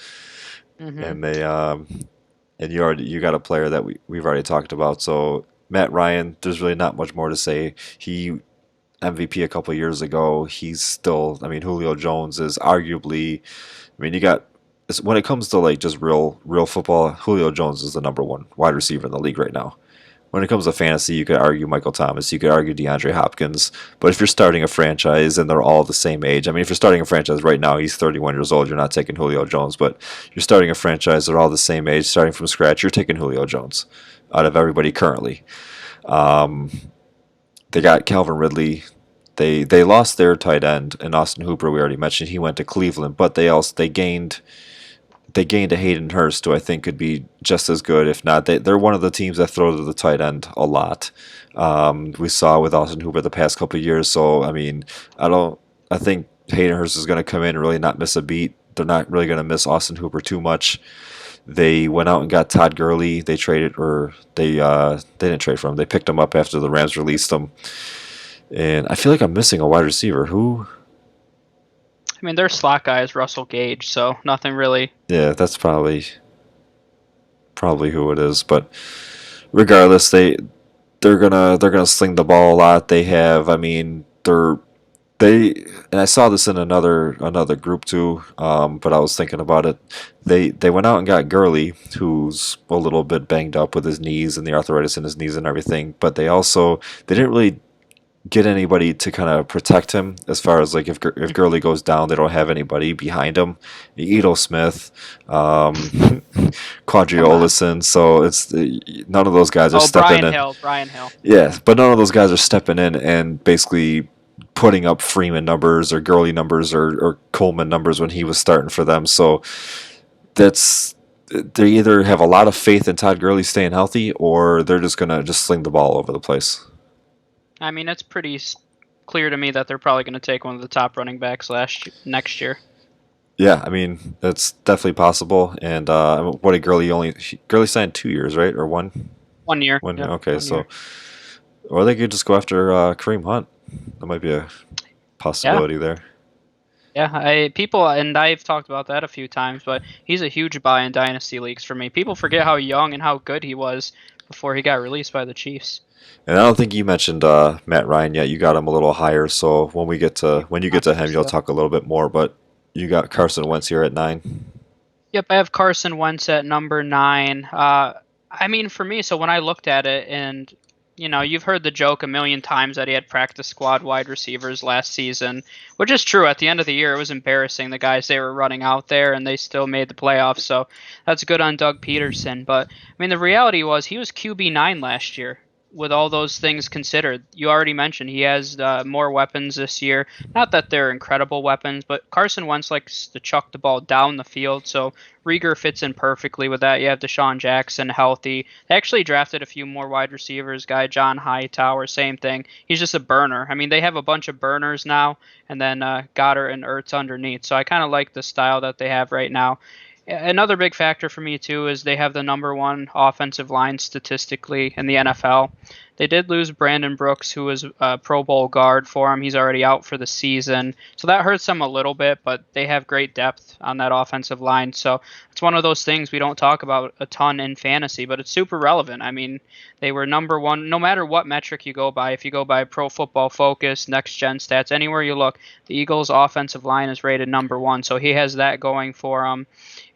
Hmm. and you got a player that we've already talked about. So Matt Ryan, there's really not much more to say. He MVP a couple years ago. He's still, I mean, Julio Jones is arguably, I mean, when it comes to like just real football, Julio Jones is the number one wide receiver in the league right now. When it comes to fantasy, you could argue Michael Thomas, you could argue DeAndre Hopkins, but if you're starting a franchise and they're all the same age, I mean, if you're starting a franchise right now, he's 31 years old, you're not taking Julio Jones, but you're starting a franchise, they're all the same age, starting from scratch, you're taking Julio Jones out of everybody currently. Um, they got Calvin Ridley. They lost their tight end and Austin Hooper. We already mentioned he went to Cleveland, but they gained a Hayden Hurst, who I think could be just as good, if not. They're one of the teams that throw to the tight end a lot. We saw with Austin Hooper the past couple of years. So I mean, I think Hayden Hurst is going to come in and really not miss a beat. They're not really going to miss Austin Hooper too much. They went out and got Todd Gurley. They didn't trade for him. They picked him up after the Rams released him. And I feel like I'm missing a wide receiver. Who? I mean, their slot guy is Russell Gage, so nothing really. Yeah, that's probably who it is. But regardless, they're gonna sling the ball a lot. They have, I mean, they and I saw this in another group too. But I was thinking about it. They went out and got Gurley, who's a little bit banged up with his knees and the arthritis in his knees and everything. But they didn't really get anybody to kind of protect him as far as like if Gurley goes down, they don't have anybody behind him. Edo Smith, Come on. Quadriolison, so it's none of those guys are Oh, stepping Brian in. Hill. Brian Hill. Yeah, but none of those guys are stepping in and basically putting up Freeman numbers or Gurley numbers or Coleman numbers when he was starting for them. So that's they either have a lot of faith in Todd Gurley staying healthy or they're just gonna just sling the ball over the place. I mean, it's pretty clear to me that they're probably going to take one of the top running backs next year. Yeah, I mean that's definitely possible. And what did Gurley signed 2 years, right, or one? 1 year. One. Yep, Okay, 1 year. so or they could just go after Kareem Hunt. That might be a Yeah. possibility there. Yeah, I people and I've talked about that a few times, but he's a huge buy in dynasty leagues for me. People forget how young and how good he was before he got released by the Chiefs. And I don't think you mentioned Matt Ryan yet. You got him a little higher, so Yep, when you get not to him, first you'll though. talk a little bit more. But you got Carson Wentz here at 9. Yep, I have Carson Wentz at number 9. I mean, for me, so when I looked at it, and you've heard the joke a million times that he had practice squad wide receivers last season, which is true. At the end of the year, it was embarrassing the guys they were running out there, and they still made the playoffs. So that's good on Doug Peterson. But I mean, the reality was he was QB 9 last year. With all those things considered, you already mentioned he has more weapons this year. Not that they're incredible weapons, but Carson Wentz likes to chuck the ball down the field, so Rieger fits in perfectly with that. You have Deshaun Jackson healthy. They actually drafted a few more wide receivers. Guy John Hightower, same thing. He's just a burner. I mean, they have a bunch of burners now, and then Goddard and Ertz underneath. So I kind of like the style that they have right now. Another big factor for me too is they have the number one offensive line statistically in the NFL. They did lose Brandon Brooks, who was a Pro Bowl guard for him. He's already out for the season, so that hurts them a little bit. But they have great depth on that offensive line, so it's one of those things we don't talk about a ton in fantasy, but it's super relevant. I mean, they were number one no matter what metric you go by. If you go by Pro Football Focus, Next Gen Stats, anywhere you look, the Eagles' offensive line is rated number one, so he has that going for him.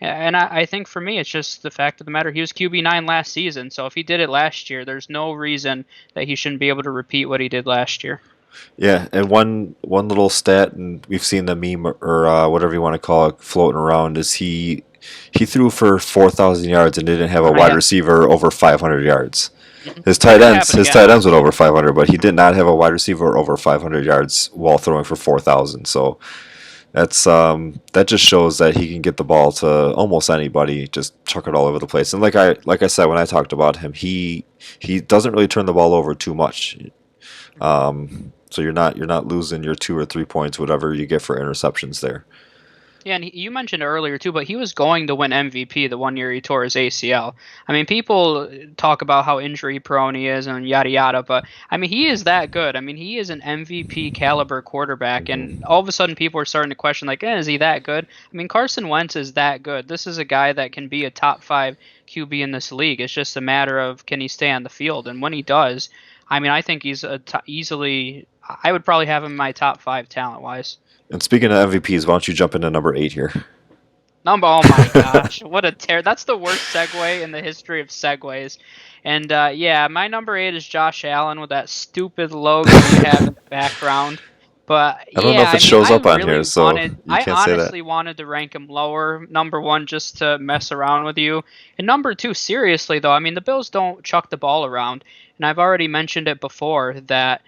And I think for me, it's just the fact of the matter. He was QB 9 last season, so if he did it last year, there's no reason that he shouldn't be able to repeat what he did last year. Yeah, and one little stat, and we've seen the meme or whatever you want to call it floating around, is he threw for 4,000 yards and didn't have a wide Yeah. receiver over 500 yards. It could happen His again. tight ends went over 500, but he did not have a wide receiver over 500 yards while throwing for 4,000. So that just shows that he can get the ball to almost anybody, just chuck it all over the place. And like I said when I talked about him, he doesn't really turn the ball over too much. So you're not losing your 2 or 3 points, whatever you get for interceptions there. Yeah, and you mentioned earlier too, but he was going to win MVP the one year he tore his ACL. I mean, people talk about how injury prone he is and yada yada, but I mean, he is that good. I mean, he is an MVP caliber quarterback, and Hmm. all of a sudden people are starting to question, like, is he that good? I mean, Carson Wentz is that good. This is a guy that can be a top five QB in this league. It's just a matter of can he stay on the field, and when he does, I mean, I think he's easily. I would probably have him in my top five talent wise. And speaking of MVPs, why don't you jump into number 8 here? Number, oh my gosh, what a tear! That's the worst segue in the history of segues. And yeah, my number 8 is Josh Allen with that stupid logo you have in the background. But I don't know yeah, if I it mean, shows up on here, so you I can't say that. honestly wanted to rank him lower, number 1, just to mess around with you. And number 2, seriously though, I mean, the Bills don't chuck the ball around, and I've already mentioned it before that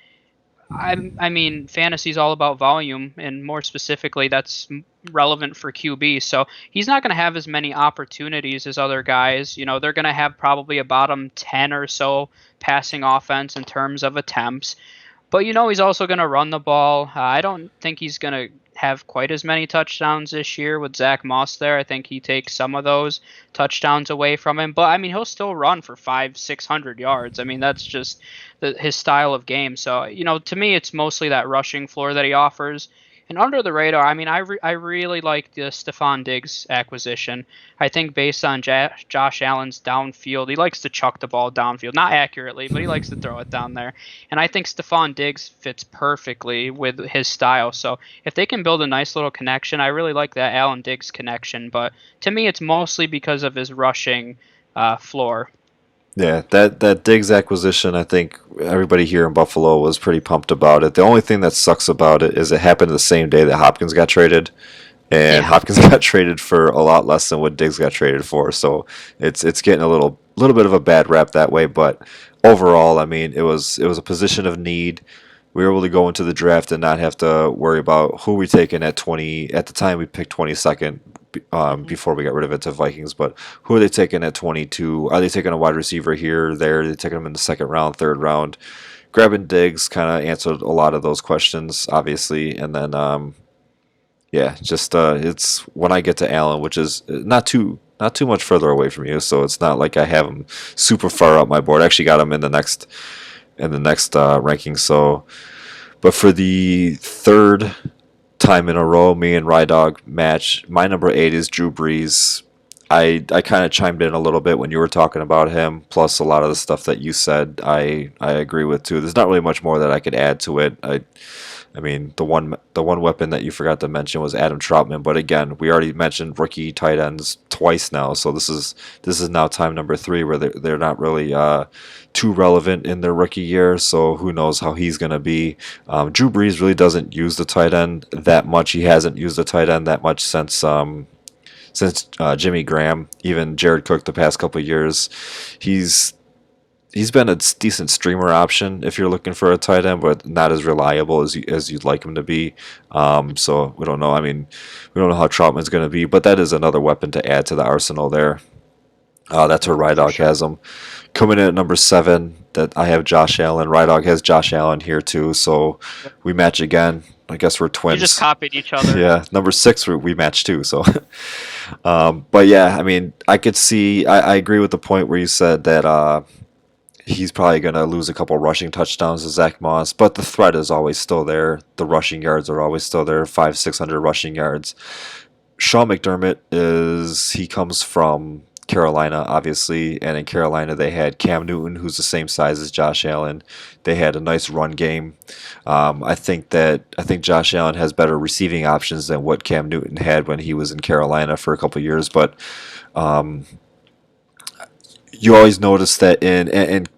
I mean, fantasy is all about volume, and more specifically, that's relevant for QB. So he's not going to have as many opportunities as other guys. You know, they're going to have probably a bottom 10 or so passing offense in terms of attempts. But he's also going to run the ball. I don't think he's going to have quite as many touchdowns this year with Zach Moss there. I think he takes some of those touchdowns away from him. But I mean, he'll still run for 500-600 yards. I mean, that's just his style of game. So to me, it's mostly that rushing floor that he offers. And under the radar, I mean, I really like the Stephon Diggs acquisition. I think based on Josh Allen's downfield, he likes to chuck the ball downfield, not accurately, but he likes to throw it down there. And I think Stephon Diggs fits perfectly with his style. So if they can build a nice little connection, I really like that Allen Diggs connection. But to me, it's mostly because of his rushing floor. Yeah, that Diggs acquisition, I think everybody here in Buffalo was pretty pumped about it. The only thing that sucks about it is it happened the same day that Hopkins got traded, and Yeah. Hopkins got traded for a lot less than what Diggs got traded for. So it's getting a little bit of a bad rap that way. But overall, I mean, it was a position of need. We were able to go into the draft and not have to worry about who we taking at 20. At the time, we picked 22nd Hmm. before we got rid of it to Vikings. But who are they taking at 22? Are they taking a wide receiver here, there? Are they taking them in the second round, third round? Grabbing Diggs kind of answered a lot of those questions, obviously. And then, yeah, just it's when I get to Allen, which is not too much further away from you, so it's not like I have him super far up my board. I actually got him in the next ranking. So, but for the third time in a row, me and Rydog match. My number 8 is Drew Brees. I kind of chimed in a little bit when you were talking about him, plus a lot of the stuff that you said I agree with too. There's not really much more that I could add to it. I mean, the one weapon that you forgot to mention was Adam Troutman, but again, we already mentioned rookie tight ends twice now, so this is now time number 3 where they're not really too relevant in their rookie year. So who knows how he's going to be. Drew Brees really doesn't use the tight end that much. He hasn't used the tight end that much since Jimmy Graham, even Jared Cook the past couple of years. He's he's been a decent streamer option if you're looking for a tight end, but not as reliable as you'd like him to be. So we don't know. I mean, we don't know how Troutman's going to be, but that is another weapon to add to the arsenal there. That's where For Rydog sure. has him. Coming in at number 7, that I have Josh Allen. Rydog has Josh Allen here too, so Yep. we match again. I guess we're You just twins. copied each other. Yeah, number 6 we match too. So, but yeah, I mean, I could see. I agree with the point where you said that he's probably going to lose a couple rushing touchdowns to Zach Moss, but the threat is always still there. The rushing yards are always still there. 600 rushing yards. Sean McDermott he comes from Carolina, obviously, and in Carolina they had Cam Newton, who's the same size as Josh Allen. They had a nice run game. I think Josh Allen has better receiving options than what Cam Newton had when he was in Carolina for a couple of years, but you always notice that and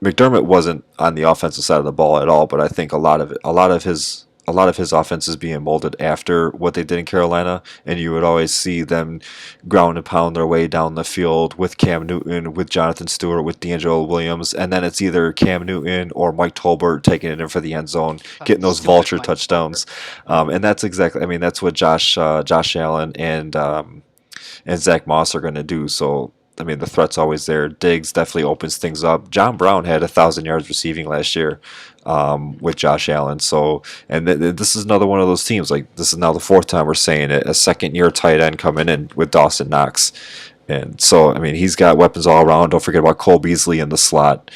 McDermott wasn't on the offensive side of the ball at all, but I think a lot of his offense is being molded after what they did in Carolina, and you would always see them ground and pound their way down the field with Cam Newton, with Jonathan Stewart, with D'Angelo Williams, and then it's either Cam Newton or Mike Tolbert taking it in for the end zone, getting those Stupid vulture Mike touchdowns, Tolbert. and that's exactly. I mean, that's what Josh Allen and Zach Moss are going to do. So, I mean, the threat's always there. Diggs definitely opens things up. John Brown had 1,000 yards receiving last year with Josh Allen. So, and this is another one of those teams. Like, this is now the fourth time we're saying it. A second-year tight end coming in with Dawson Knox. And so, I mean, he's got weapons all around. Don't forget about Cole Beasley in the slot,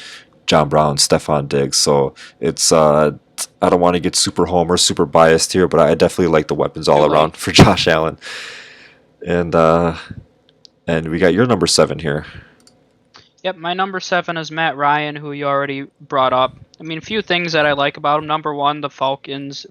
John Brown, Stephon Diggs. So it's I don't want to get super homer, super biased here, but I definitely like the weapons Too all late. around for Josh Allen. And and we got your number 7 here. Yep, my number 7 is Matt Ryan, who you already brought up. I mean, a few things that I like about him. Number one, the Falcons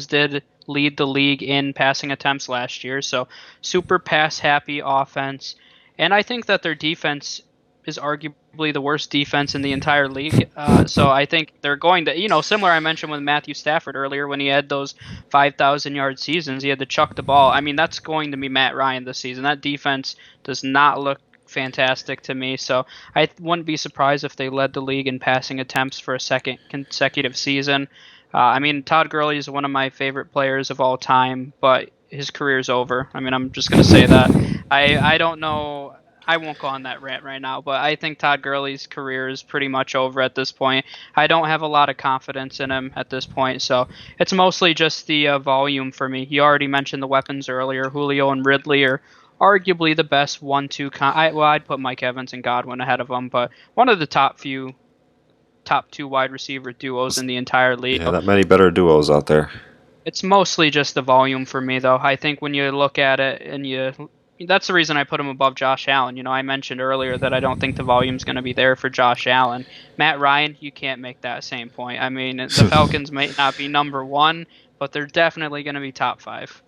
did lead the league in passing attempts last year, so super pass happy offense. And I think that their defense is arguably the worst defense in the entire league. So I think they're going to, similar I mentioned with Matthew Stafford earlier when he had those 5,000-yard seasons, he had to chuck the ball. I mean, that's going to be Matt Ryan this season. That defense does not look fantastic to me. So I wouldn't be surprised if they led the league in passing attempts for a second consecutive season. I mean, Todd Gurley is one of my favorite players of all time, but his career's over. I mean, I'm just going to say that. I don't know. I won't go on that rant right now, but I think Todd Gurley's career is pretty much over at this point. I don't have a lot of confidence in him at this point, so it's mostly just the volume for me. You already mentioned the weapons earlier. Julio and Ridley are arguably the best 1-2. I'd put Mike Evans and Godwin ahead of them, but one of the top two wide receiver duos in the entire league. Yeah, not many better duos out there. It's mostly just the volume for me, though. I think when you look at it that's the reason I put him above Josh Allen. I mentioned earlier that I don't think the volume's going to be there for Josh Allen. Matt Ryan, you can't make that same point. I mean, the Falcons may not be number one, but they're definitely going to be top 5.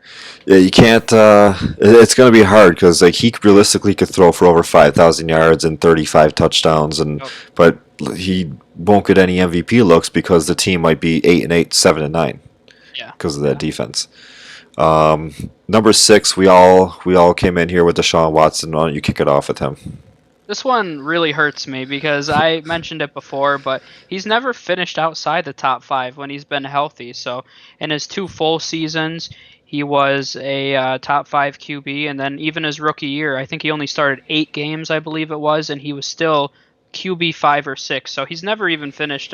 Yeah, you can't. It's going to be hard because like he realistically could throw for over 5,000 yards and 35 touchdowns, Oh, but he won't get any MVP looks because the team might be 8-8, 7-9 yeah. because of that defense. Number 6, we all came in here with Deshaun Watson. Why don't you kick it off with him? This one really hurts me because I mentioned it before, but he's never finished outside the top 5 when he's been healthy. So in his 2 full seasons, he was a top 5 QB, and then even his rookie year, I think he only started 8 games, I believe it was, and he was still QB 5 or 6. So he's never even finished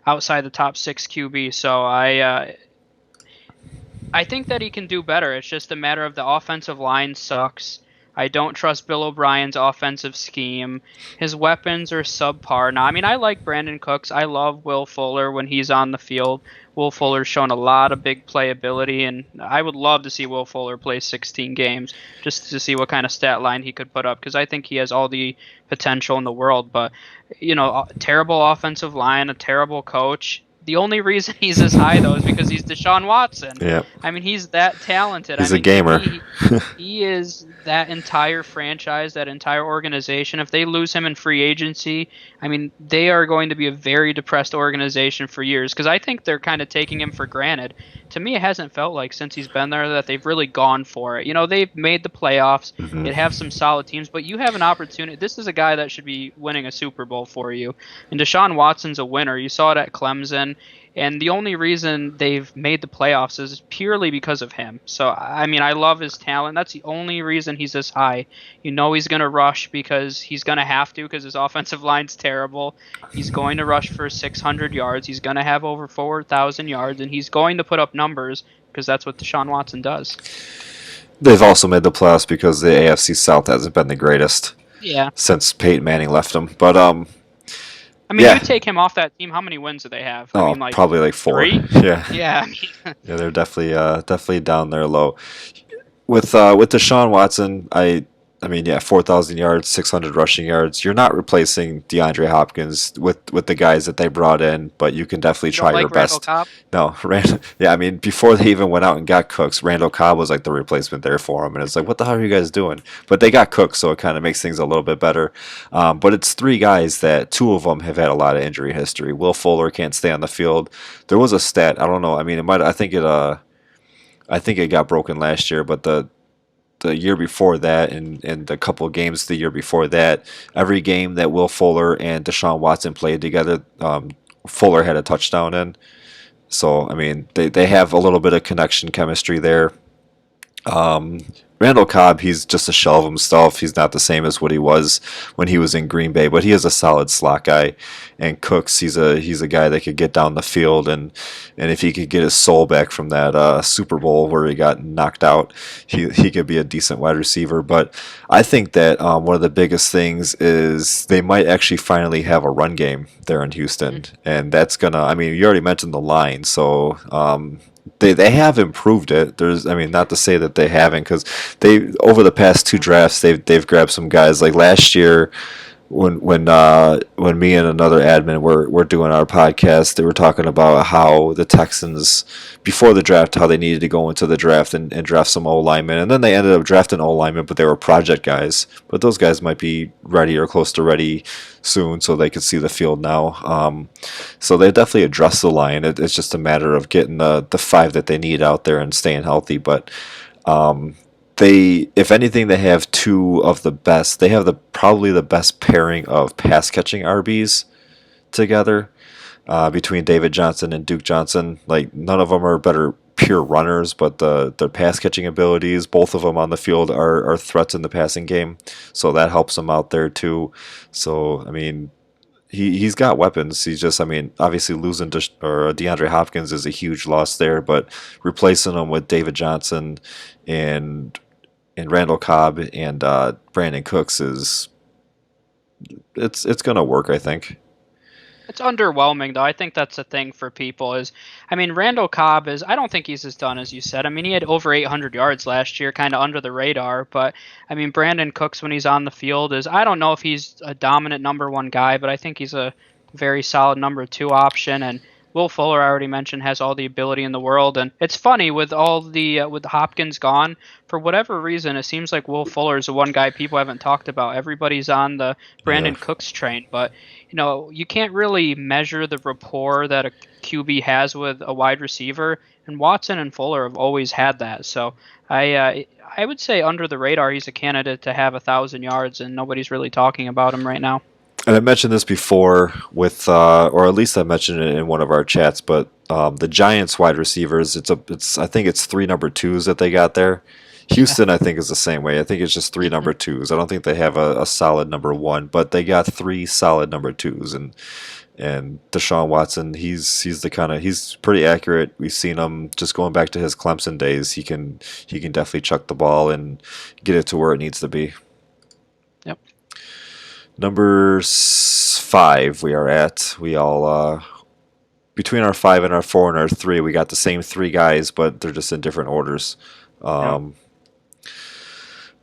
outside the top 6 QB. So I think that he can do better. It's just a matter of the offensive line sucks. I don't trust Bill O'Brien's offensive scheme. His weapons are subpar. Now, I mean, I like Brandon Cooks. I love Will Fuller when he's on the field. Will Fuller's shown a lot of big playability, and I would love to see Will Fuller play 16 games just to see what kind of stat line he could put up because I think he has all the potential in the world. But, terrible offensive line, a terrible coach. The only reason he's this high, though, is because he's Deshaun Watson. Yeah, I mean, he's that talented. I he's a mean, to gamer. me, he is that entire franchise, that entire organization. If they lose him in free agency, I mean, they are going to be a very depressed organization for years because I think they're kind of taking him for granted. To me, it hasn't felt like since he's been there that they've really gone for it. They've made the playoffs. Hmm. It have some solid teams, but you have an opportunity. This is a guy that should be winning a Super Bowl for you. And Deshaun Watson's a winner. You saw it at Clemson. And the only reason they've made the playoffs is purely because of him. So, I mean, I love his talent. That's the only reason he's this high. He's going to rush because he's going to have to because his offensive line's terrible. He's going to rush for 600 yards. He's going to have over 4,000 yards. And he's going to put up numbers because that's what Deshaun Watson does. They've also made the playoffs because the AFC South hasn't been the greatest Yeah. since Peyton Manning left them. But I mean, yeah, you take him off that team, how many wins do they have? I oh, mean, like probably like 4. 3? Yeah, Yeah, I mean, yeah, they're definitely down there low. With Deshaun Watson, I mean, yeah, 4,000 yards, 600 rushing yards. You're not replacing DeAndre Hopkins with the guys that they brought in, but you can definitely you don't try your like Randall best. Cobb? No, yeah, I mean, before they even went out and got Cooks, Randall Cobb was like the replacement there for him, and it's like, what the hell are you guys doing? But they got Cooks, so it kind of makes things a little bit better. But it's 3 guys that 2 of them have had a lot of injury history. Will Fuller can't stay on the field. There was a stat, I don't know. I mean, it might. I think it got broken last year, but the year before that and the couple of games the year before that, every game that Will Fuller and Deshaun Watson played together, Fuller had a touchdown in. So, I mean, they have a little bit of connection chemistry there. Um, Randall Cobb, he's just a shell of himself. He's not the same as what he was when he was in Green Bay, but he is a solid slot guy. And Cooks, he's a guy that could get down the field, and if he could get his soul back from that Super Bowl where he got knocked out, he could be a decent wide receiver. But I think that one of the biggest things is they might actually finally have a run game there in Houston, and that's gonna. I mean, you already mentioned the line, so. They have improved it. I mean, not to say that they haven't, because they over the past 2 drafts they've grabbed some guys like last year when me and another admin were doing our podcast, they were talking about how the Texans before the draft, how they needed to go into the draft and draft some O linemen, and then they ended up drafting O linemen, but they were project guys. But those guys might be ready or close to ready soon, so they could see the field now. So they definitely address the line. It's just a matter of getting the 5 that they need out there and staying healthy. But if anything, they have 2 of the best. They have probably the best pairing of pass catching RBs together between David Johnson and Duke Johnson. Like none of them are better pure runners, but their pass catching abilities, both of them on the field are threats in the passing game. So that helps them out there too. So I mean, he's got weapons. He's just, I mean, obviously losing DeAndre Hopkins is a huge loss there, but replacing him with David Johnson and Randall Cobb and Brandon Cooks it's gonna work, I think. It's underwhelming, though. I think that's the thing for people is, I mean, Randall Cobb I don't think he's as done as you said. I mean, he had over 800 yards last year, kind of under the radar. But, I mean, Brandon Cooks, when he's on the field, I don't know if he's a dominant number 1 guy, but I think he's a very solid number 2 option. And Will Fuller, I already mentioned, has all the ability in the world. And it's funny, with with Hopkins gone, for whatever reason, it seems like Will Fuller is the one guy people haven't talked about. Everybody's on the Brandon Yeah. Cooks train, but you can't really measure the rapport that a QB has with a wide receiver, and Watson and Fuller have always had that. So I would say under the radar, he's a candidate to have 1,000 yards, and nobody's really talking about him right now. And I mentioned this before or at least I mentioned it in one of our chats, but the Giants wide receivers, I think it's 3 number 2s that they got there. Houston, I think, is the same way. I think it's just 3 number 2s. I don't think they have a solid number 1, but they got 3 solid number 2s, and And Deshaun Watson, he's pretty accurate. We've seen him just going back to his Clemson days. He can definitely chuck the ball and get it to where it needs to be. Yep. Number 5, we are at. We all between our 5 and our 4 and our 3, we got the same 3 guys, but they're just in different orders. Yep. Um,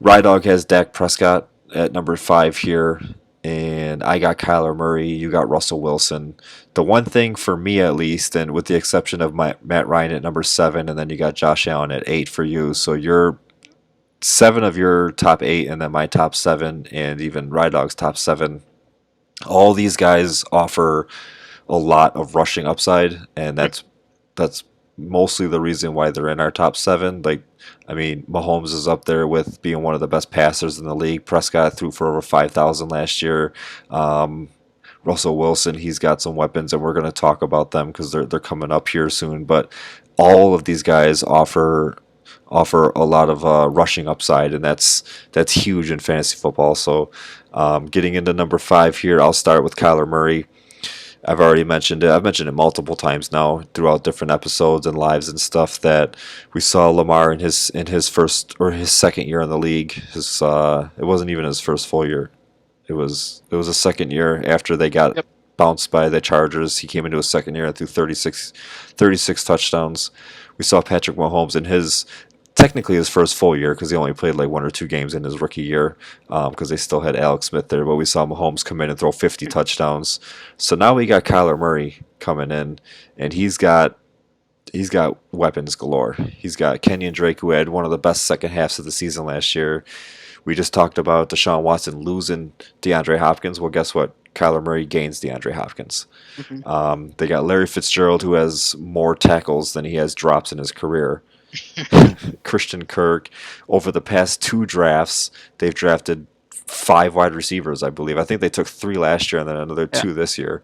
Rydog has Dak Prescott at number 5 here, and I got Kyler Murray. You got Russell Wilson. The one thing for me, at least, and with the exception of Matt Ryan at number 7, and then you got Josh Allen at 8 for you. So you're 7 of your top 8, and then my top 7, and even Rydog's top 7. All these guys offer a lot of rushing upside, and that's mostly the reason why they're in our top 7. Like, I mean, Mahomes is up there with being one of the best passers in the league. Prescott threw for over 5,000 last year. Um, Russell Wilson, he's got some weapons, and we're going to talk about them because they're coming up here soon. But all of these guys offer a lot of rushing upside, and that's huge in fantasy football. So, getting into number 5 here, I'll start with Kyler Murray. I've already mentioned it. I've mentioned it multiple times now throughout different episodes and lives and stuff that we saw Lamar in his first or his second year in the league. It wasn't even his first full year. It was a second year after they got Yep. bounced by the Chargers. He came into his second year and threw 36 touchdowns. We saw Patrick Mahomes in his technically his first full year because he only played like 1 or 2 games in his rookie year because they still had Alex Smith there. But we saw Mahomes come in and throw 50 touchdowns. So now we got Kyler Murray coming in, and he's got weapons galore. He's got Kenyon Drake, who had one of the best second halves of the season last year. We just talked about Deshaun Watson losing DeAndre Hopkins. Well, guess what? Kyler Murray gains DeAndre Hopkins. Hmm. They got Larry Fitzgerald, who has more tackles than he has drops in his career. Christian Kirk. Over the past 2 drafts, they've drafted 5 wide receivers, I believe. I think they took 3 last year and then another Yeah. 2 this year.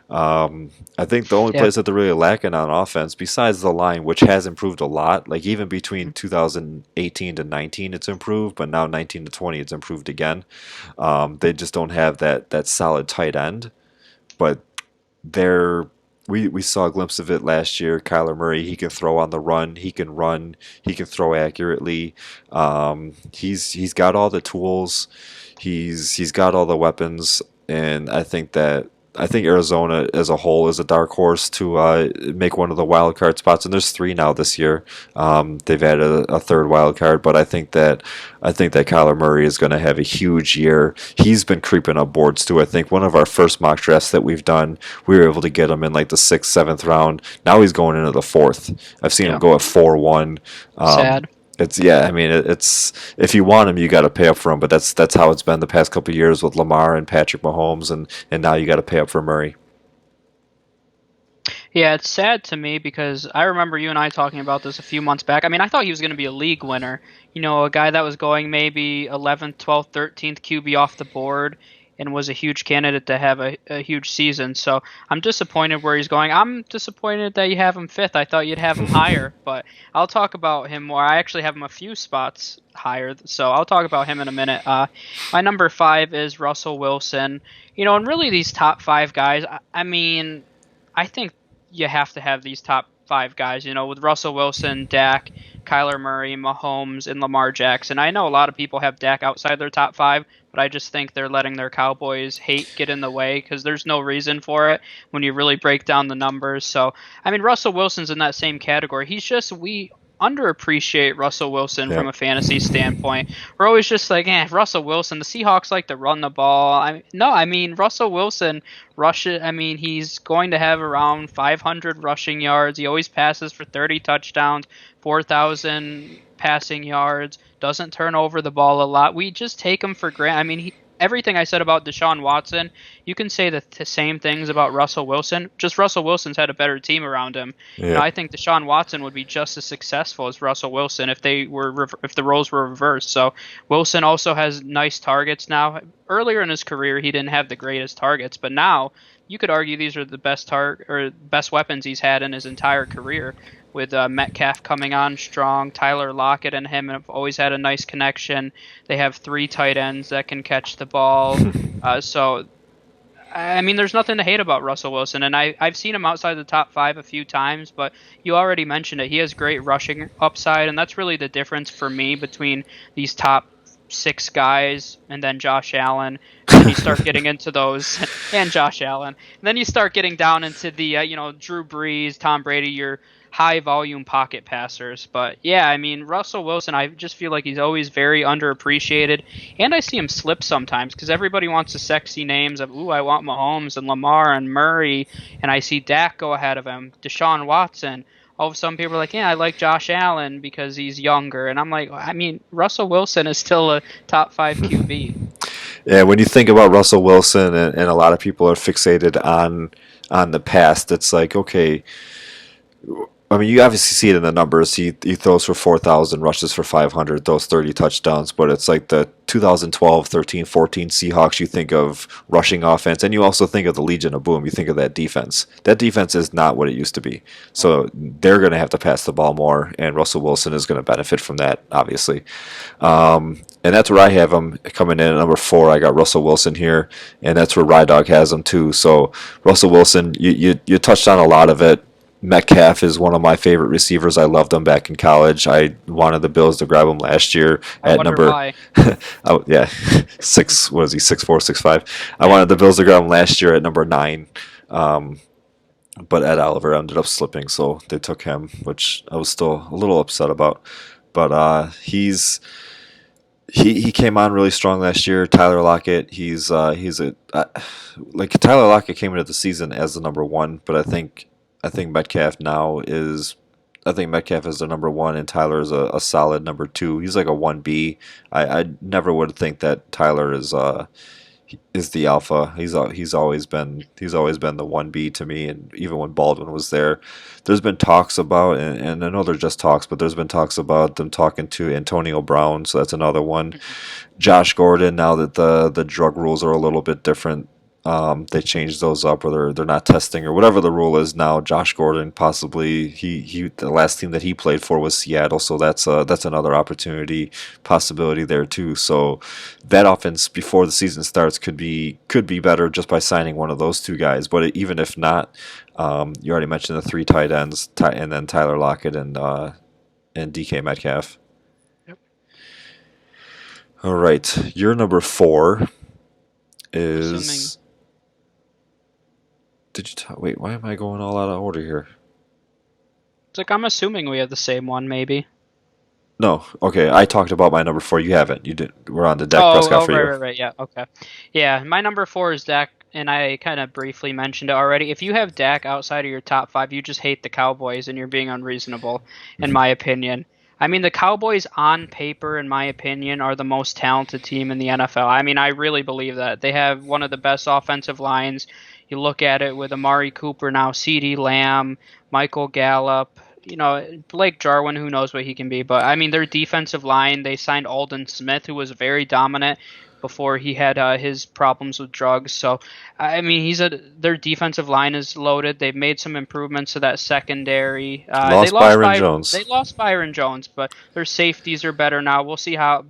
I think the only Yeah. place that they're really lacking on offense, besides the line, which has improved a lot, like even between 2018 to 19, it's improved, but now 19 to 20, it's improved again. They just don't have that solid tight end. But they're we saw a glimpse of it last year. Kyler Murray, he can throw on the run, he can throw accurately. He's got all the tools, he's got all the weapons, and I think Arizona as a whole is a dark horse to make one of the wild card spots, and there's 3 now this year. They've added a third wild card, but I think that Kyler Murray is going to have a huge year. He's been creeping up boards too. I think one of our first mock drafts that we've done, we were able to get him in like the 6th, 7th round. Now he's going into the 4th. I've seen him Yeah. go at 4-1. Um, Sad. it's yeah. I mean, it's if you want him, you got to pay up for him. But that's how it's been the past couple of years with Lamar and Patrick Mahomes, and now you got to pay up for Murray. Yeah, it's sad to me because I remember you and I talking about this a few months back. I mean, I thought he was going to be a league winner. You know, a guy that was going maybe 11th, 12th, 13th QB off the board and was a huge candidate to have a huge season. So I'm disappointed where he's going. I'm disappointed that you have him 5th. I thought you'd have him higher, but I'll talk about him more. I actually have him a few spots higher, so I'll talk about him in a minute. My number 5 is Russell Wilson. You know, and really these top 5 guys, I mean, I think you have to have these top 5 guys, you know, with Russell Wilson, Dak, Kyler Murray, Mahomes, and Lamar Jackson. I know a lot of people have Dak outside their top 5, but I just think they're letting their Cowboys hate get in the way because there's no reason for it when you really break down the numbers. So, I mean, Russell Wilson's in that same category. We underappreciate Russell Wilson Yeah. from a fantasy standpoint. We're always just like, Russell Wilson. The Seahawks like to run the ball. I mean, Russell Wilson rushes. I mean, he's going to have around 500 rushing yards. He always passes for 30 touchdowns, 4,000 passing yards. Doesn't turn over the ball a lot. We just take him for granted. I mean, everything I said about Deshaun Watson, you can say the same things about Russell Wilson. Just Russell Wilson's had a better team around him. You know, Yeah. I think Deshaun Watson would be just as successful as Russell Wilson if if the roles were reversed. So Wilson also has nice targets now. Earlier in his career, he didn't have the greatest targets, but now you could argue these are the best weapons he's had in his entire career. With Metcalf coming on strong, Tyler Lockett and him have always had a nice connection. They have 3 tight ends that can catch the ball. So I mean, there's nothing to hate about Russell Wilson, and I've seen him outside the top five a few times, but you already mentioned it. He has great rushing upside, and that's really the difference for me between these top six guys and then Josh Allen. And then you start getting into those, and Josh Allen. And then you start getting down into the, Drew Brees, Tom Brady, your high volume pocket passers. But yeah, I mean, Russell Wilson, I just feel like he's always very underappreciated. And I see him slip sometimes because everybody wants the sexy names of, ooh, I want Mahomes and Lamar and Murray. And I see Dak go ahead of him, Deshaun Watson. All of a sudden, people are like, yeah, I like Josh Allen because he's younger. And I'm like, I mean, Russell Wilson is still a top five QB. Yeah, when you think about Russell Wilson, and a lot of people are fixated on the past, it's like, okay, I mean, you obviously see it in the numbers. He throws for 4,000, rushes for 500, throws 30 touchdowns. But it's like the 2012, 13, 14 Seahawks. You think of rushing offense, and you also think of the Legion of Boom. You think of that defense. That defense is not what it used to be. So they're going to have to pass the ball more, and Russell Wilson is going to benefit from that, obviously. And that's where I have him coming in at number 4. I got Russell Wilson here, and that's where Rydog has him too. So Russell Wilson, you touched on a lot of it. Metcalf is one of my favorite receivers. I loved him back in college. I wanted the Bills to grab him last year I at wonder number, why. oh yeah, six. What is he? 6'4", 6'5". I wanted the Bills to grab him last year at number 9, but Ed Oliver ended up slipping, so they took him, which I was still a little upset about. But he came on really strong last year. Tyler Lockett, he's a like Tyler Lockett came into the season as the number 1, but I think Metcalf now is. I think Metcalf is the number 1, and Tyler is a solid number 2. He's like a 1B. I never would think that Tyler is the alpha. He's always been the 1B to me, and even when Baldwin was there, there's been talks about, and I know they're just talks, but there's been talks about them talking to Antonio Brown, so that's another one. Josh Gordon, now that the drug rules are a little bit different, they changed those up, or they're not testing, or whatever the rule is now. Josh Gordon, possibly, he the last team that he played for was Seattle, so that's another possibility there too. So that offense before the season starts could be better just by signing one of those two guys. But even if not, you already mentioned the 3 tight ends, and then Tyler Lockett and DK Metcalf. Yep. All right, your number 4 I'm assuming. is. Wait? Why am I going all out of order here? It's like I'm assuming we have the same one, maybe. No, okay. I talked about my number 4. You haven't. You did. We're on the Dak Oh, Prescott oh, for right, you. right, right. Yeah, okay. Yeah, my number 4 is Dak, and I kind of briefly mentioned it already. If you have Dak outside of your top five, you just hate the Cowboys, and you're being unreasonable, in Mhm. my opinion. I mean, the Cowboys, on paper, in my opinion, are the most talented team in the NFL. I mean, I really believe that. They have one of the best offensive lines. You look at it with Amari Cooper now, CeeDee Lamb, Michael Gallup, Blake Jarwin, who knows what he can be. But, I mean, their defensive line, they signed Aldon Smith, who was very dominant before he had his problems with drugs. So, I mean, their defensive line is loaded. They've made some improvements to that secondary. They Lost lost Byron by Jones. they lost Byron Jones, but their safeties are better now. We'll see how.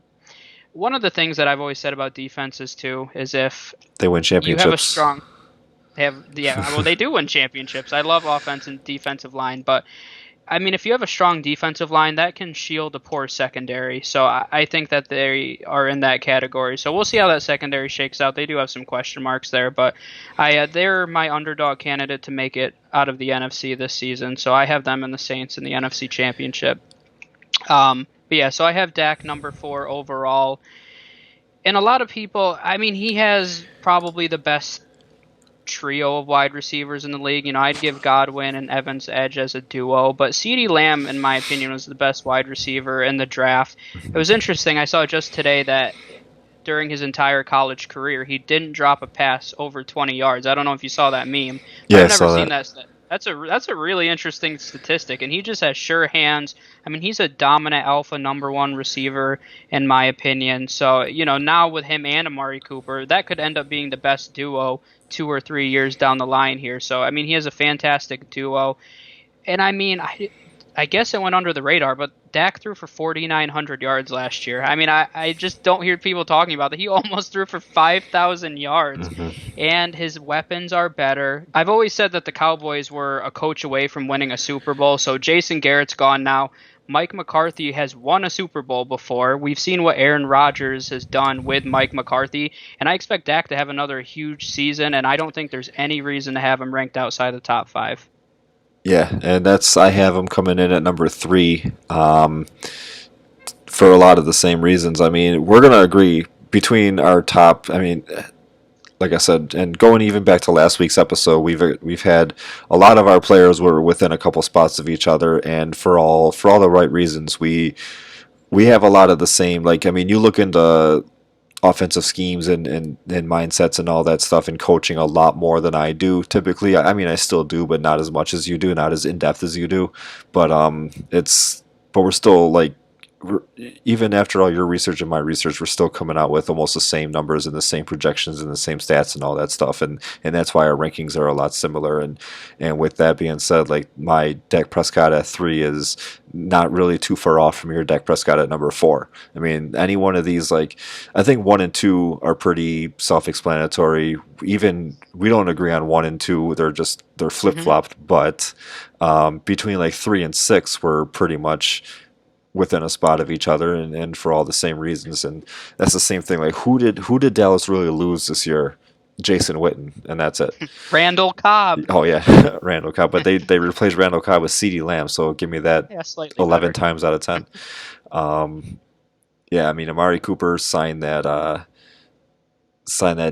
One of the things that I've always said about defenses too is if They win you have a championships. strong, they have yeah, well they do win championships. I love offense and defensive line, but I mean, if you have a strong defensive line, that can shield a poor secondary. So I think that they are in that category. So we'll see how that secondary shakes out. They do have some question marks there, but they're my underdog candidate to make it out of the NFC this season. So I have them and the Saints in the NFC Championship. But yeah, so I have Dak number 4 overall. And a lot of people, I mean, he has probably the best trio of wide receivers in the league. I'd give Godwin and Evans edge as a duo, but CeeDee Lamb, in my opinion, was the best wide receiver in the draft. It was interesting. I saw just today that during his entire college career, he didn't drop a pass over 20 yards. I don't know if you saw that meme, but Yeah, I've I never saw seen that. that. That's a really interesting statistic, and he just has sure hands. I mean, he's a dominant alpha number 1 receiver in my opinion. So now with him and Amari Cooper, that could end up being the best duo 2 or 3 years down the line here. So I mean, he has a fantastic duo, and I mean, I guess it went under the radar, but Dak threw for 4,900 yards last year. I mean, I just don't hear people talking about that. He almost threw for 5,000 yards, Hmm. and his weapons are better. I've always said that the Cowboys were a coach away from winning a Super Bowl, so Jason Garrett's gone now. Mike McCarthy has won a Super Bowl before. We've seen what Aaron Rodgers has done with Mike McCarthy, and I expect Dak to have another huge season, and I don't think there's any reason to have him ranked outside the top five. Yeah, and that's I have him coming in at number three for a lot of the same reasons. I mean, we're gonna agree between our top. I mean, like I said, and going even back to last week's episode, we've had a lot of our players were within a couple spots of each other, and for all the right reasons. We have a lot of the same. Like I mean, you look into offensive schemes and mindsets and all that stuff and coaching a lot more than I do typically. I mean, I still do, but not as much as you do, not as in depth as you do. But we're still like we're, even after all your research and my research, we're still coming out with almost the same numbers and the same projections and the same stats and all that stuff, and that's why our rankings are a lot similar. And with that being said, like my Dak Prescott at three is not really too far off from your Dak Prescott at number four. I mean, any one of these, like I think one and two are pretty self-explanatory. Even we don't agree on one and two; they're Hmm. flip-flopped. But between like three and six, we're pretty much within a spot of each other, and for all the same reasons. And that's the same thing. Like who did Dallas really lose this year? Jason Witten, and that's it. Randall Cobb. Oh yeah, Randall Cobb. But they replaced Randall Cobb with CeeDee Lamb, so give me that Yeah, slightly 11 better. times out of 10. Um, yeah, I mean Amari Cooper signed that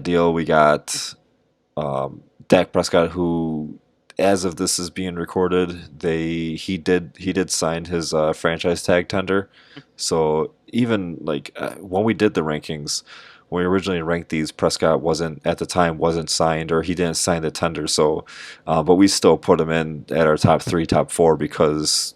deal. We got Dak Prescott, who, as of this is being recorded, he did sign his franchise tag tender. So even like when we did the rankings, when we originally ranked these, Prescott wasn't at the time wasn't signed or he didn't sign the tender. So, but we still put him in at our top three, top four because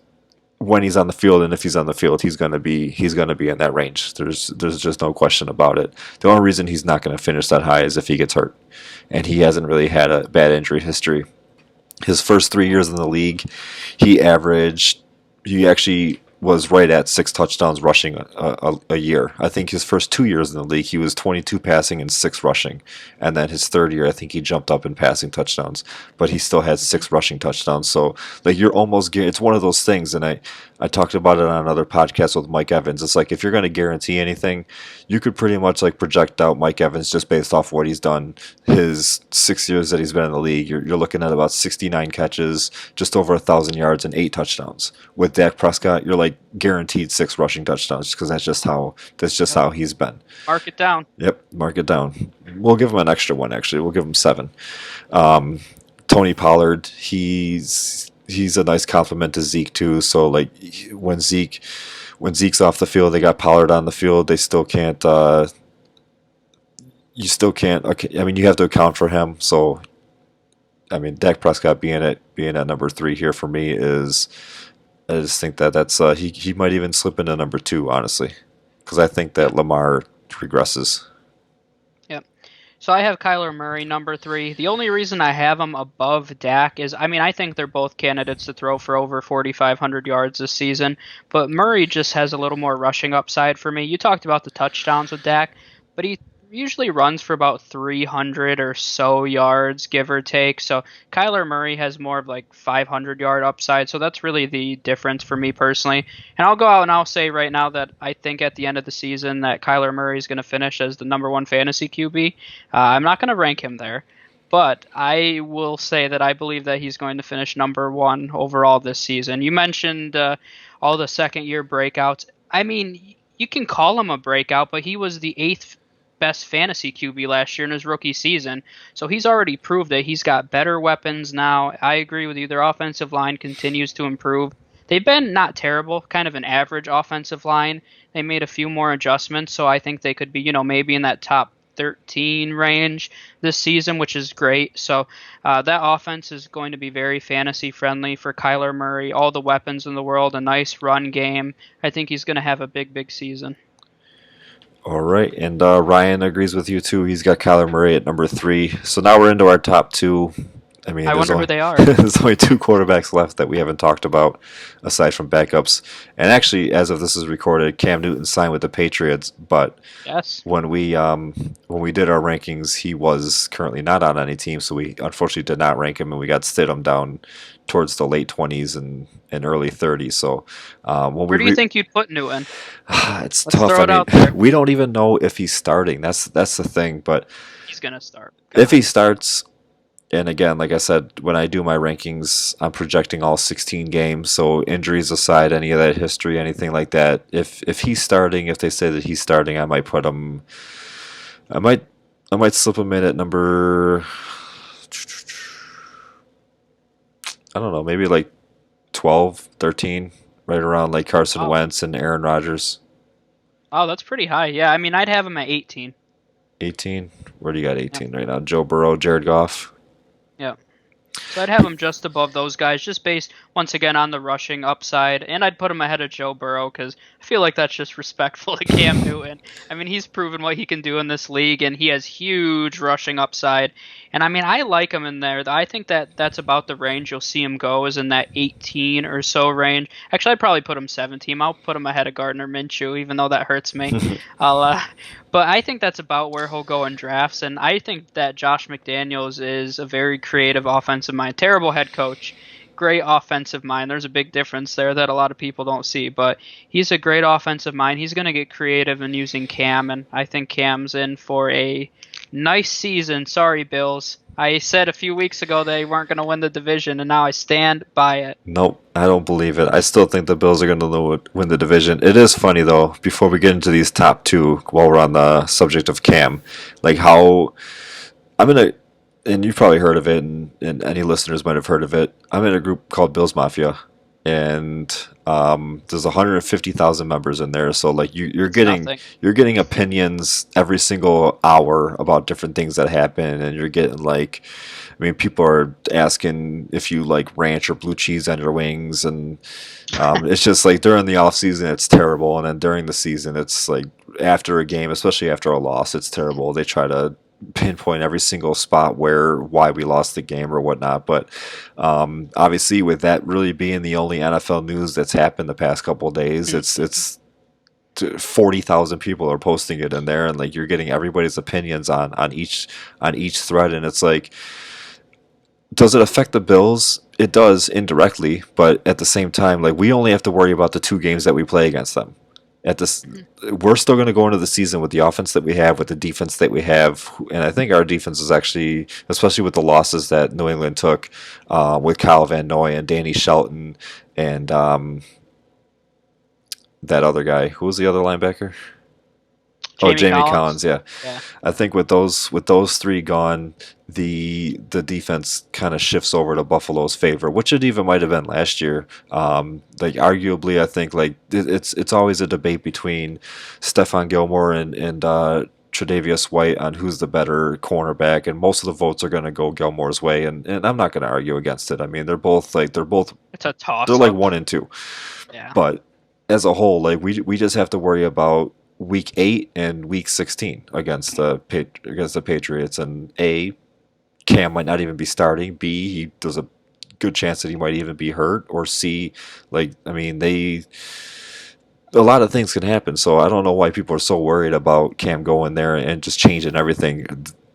when he's on the field and if he's on the field, he's gonna be in that range. There's just no question about it. The only reason he's not gonna finish that high is if he gets hurt, and he hasn't really had a bad injury history. His first 3 years in the league, he averaged he actually was right at 6 touchdowns rushing a year. I think his first 2 years in the league, he was 22 passing and 6 rushing, and then his third year, I think he jumped up in passing touchdowns, but he still had Hmm. 6 rushing touchdowns. So like you're almost it's one of those things, and I talked about it on another podcast with Mike Evans. It's like if you're going to guarantee anything, you could pretty much like project out Mike Evans just based off what he's done his 6 years that he's been in the league. You're looking at about 69 catches, just over 1,000 yards, and 8 touchdowns. With Dak Prescott, you're like guaranteed 6 rushing touchdowns because Yep. that's just how he's been. Mark it down. Yep, mark it down. We'll give him an extra one. Actually, we'll give him seven. Um, Tony Pollard, he's a nice compliment to Zeke too. So like when Zeke when Zeke's off the field, they got Pollard on the field. They still can't. You still can't. Okay, I mean, you have to account for him. So I mean, Dak Prescott being at number three here for me is. I just think that that's he might even slip into number two, honestly, because I think that Yep. Lamar regresses. Yep. So I have Kyler Murray number three. The only reason I have him above Dak is, I mean, I think they're both candidates to throw for over 4,500 yards this season, but Murray just has a little more rushing upside for me. You talked about the touchdowns with Dak, but he usually runs for about 300 or so yards, give or take. So Kyler Murray has more of like 500-yard upside. So that's really the difference for me personally. And I'll go out and I'll say right now that I think at the end of the season that Kyler Murray is going to finish as the number one fantasy QB. I'm not going to rank him there, but I will say that I believe that he's going to finish number one overall this season. You mentioned all the second year breakouts. I mean, you can call him a breakout, but he was the eighth best fantasy QB last year in his rookie season. So he's already proved that he's got better weapons now. I agree with you. Their offensive line continues to improve. They've been not terrible, kind of an average offensive line. They made a few more adjustments, so I think they could be, maybe in that top 13 range this season, which is great. So that offense is going to be very fantasy friendly for Kyler Murray. All the weapons in the world, a nice run game. I think he's going to have a big, big season. All right, and Ryan agrees with you too. He's got Kyler Murray at number three. So now we're into our top two. I mean, I there's wonder who only they are. there's only two quarterbacks left that we haven't talked about, aside from backups. And actually, as of this is recorded, Cam Newton signed with the Patriots, but Yes. when we did our rankings, he was currently not on any team, so we unfortunately did not rank him, and we got Stidham down towards the late 20s and early 30s. So when we Where do you think you'd put Newton? it's Let's tough. throw I it mean, out there. we don't even know if he's starting. That's the thing. But He's gonna start. if he God. starts, and again, like I said, when I do my rankings, I'm projecting all 16 games. So injuries aside, any of that history, anything like that. If he's starting, if they say that he's starting, I might put him. I might I might slip him in at number. I don't know, maybe like 12, 13, right around like Carson Oh. Wentz and Aaron Rodgers. Oh, that's pretty high. Yeah, I mean, I'd have him at 18. 18. Where do you got Yeah. 18 right now? Joe Burrow, Jared Goff. Yeah. So I'd have him just above those guys, just based once again on the rushing upside, and I'd put him ahead of Joe Burrow because I feel like that's just respectful to Cam Newton. I mean, he's proven what he can do in this league, and he has huge rushing upside. And I mean, I like him in there. I think that that's about the range you'll see him go, is in that 18 or so range. Actually, I'd probably put him 17. I'll put him ahead of Gardner Minshew, even though that hurts me. I'll but I think that's about where he'll go in drafts, and I think that Josh McDaniels is a very creative offensive mind. Terrible head coach, great offensive mind. There's a big difference there that a lot of people don't see, but he's a great offensive mind. He's going to get creative in using Cam, and I think Cam's in for a nice season. Sorry, Bills. I said a few weeks ago they weren't going to win the division, and now I stand by it. Nope, I don't believe it. I still think the Bills are going to win the division. It is funny though. Before we get into these top two, while we're on the subject of Cam, like how I'm in a, and you've probably heard of it, and any listeners might have heard of it. I'm in a group called Bills Mafia, and there's 150,000 members in there. So like It's nothing. you're getting opinions every single hour about different things that happen, and you're getting like, I mean, people are asking if you like ranch or blue cheese on your wings, and it's just like during the off season it's terrible, and then during the season it's like after a game, especially after a loss, it's terrible. They try to pinpoint every single spot why we lost the game or whatnot. But obviously, with that really being the only NFL news that's happened the past couple of days, it's 40,000 people are posting it in there, and like you're getting everybody's opinions on each thread, and it's like, does it affect the Bills? It does indirectly, but at the same time, like we only have to worry about the two games that we play against them. At this, we're still going to go into the season with the offense that we have, with the defense that we have, and I think our defense is actually, especially with the losses that New England took, with Kyle Van Noy and Danny Shelton and that other guy. Who was the other linebacker? Oh, Jamie Jamie Collins. Collins. Yeah, Yeah. I think with those three gone, the defense kind of shifts over to Buffalo's favor, which it even might have been last year. Like arguably, I think like it's always a debate between Stephon Gilmore and Tre'Davious White on who's the better cornerback, and most of the votes are going to go Gilmore's way, and I'm not going to argue against it. I mean, It's a they're toss like up. 1 and 2, Yeah. but as a whole, like we just have to worry about week 8 and week 16 against against the Patriots, and Cam might not even be starting. B, there's a good chance that he might even be hurt. Or C, like I mean, a lot of things can happen. So I don't know why people are so worried about Cam going there and just changing everything.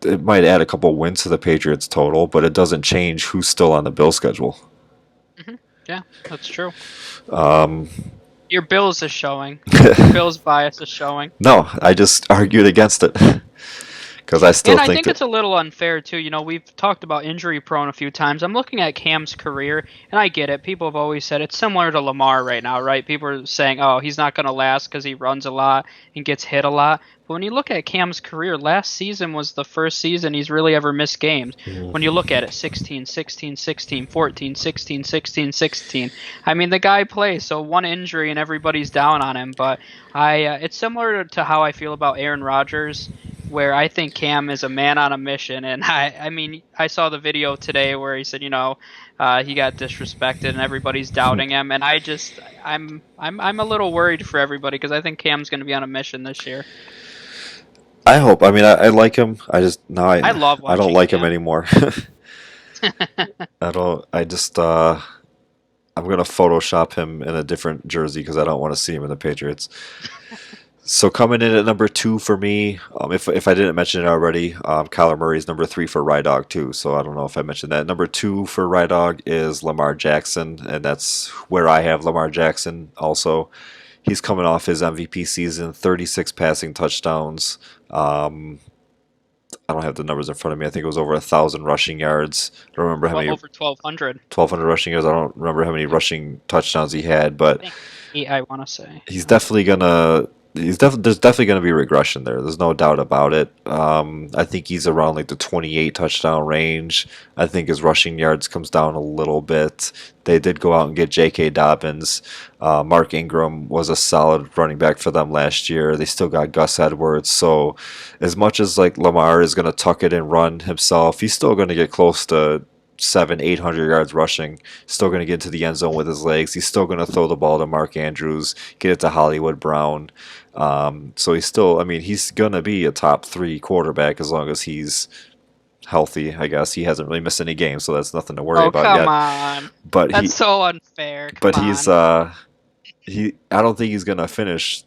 It might add a couple wins to the Patriots total, but it doesn't change who's still on the Bill schedule. Hmm. Yeah, that's true. Um, Your Bills is showing. Your Bills bias is showing. no, I just argued against it because I still And I think think that. it's a little unfair too. You know, we've talked about injury prone a few times. I'm looking at Cam's career, and I get it. People have always said it's similar to Lamar right now, right? People are saying, "Oh, he's not going to last because he runs a lot and gets hit a lot." But when you look at Cam's career, last season was the first season he's really ever missed games. When you look at it, 16, 16, 16, 14, 16, 16, 16. I mean, the guy plays, so one injury and everybody's down on him. But it's similar to how I feel about Aaron Rodgers, where I think Cam is a man on a mission. And I mean, I saw the video today where he said, he got disrespected and everybody's doubting him. And I'm a little worried for everybody because I think Cam's going to be on a mission this year. I hope. I mean, I like him. I just now I love I don't watching like him Cam. anymore. I don't. I just. I'm gonna Photoshop him in a different jersey because I don't want to see him in the Patriots. So coming in at number two for me, if I didn't mention it already, Kyler Murray is number three for Rye Dog too. So I don't know if I mentioned that. Number two for Rye Dog is Lamar Jackson, and that's where I have Lamar Jackson also. He's coming off his MVP season, 36 passing touchdowns. Um, I don't have the numbers in front of me. I think it was over 1,000 rushing yards. I don't remember how Well, many over 1,200. 1,200 rushing yards. I don't remember how many rushing touchdowns he had, I but think 8, I want to say. he's definitely gonna. There's definitely gonna be regression there. There's no doubt about it. I think he's around like the 28 touchdown range. I think his rushing yards comes down a little bit. They did go out and get J.K. Dobbins. Mark Ingram was a solid running back for them last year. They still got Gus Edwards. So, as much as like Lamar is gonna tuck it and run himself, he's still gonna get close to 700-800 yards rushing. Still going to get into the end zone with his legs. He's still going to throw the ball to Mark Andrews, get it to Hollywood Brown. So he's still, I mean, he's going to be a top three quarterback as long as he's healthy. I guess he hasn't really missed any games, so that's nothing to worry Oh, about come yet. on. But That's so unfair. Come he's on. I don't think he's going to finish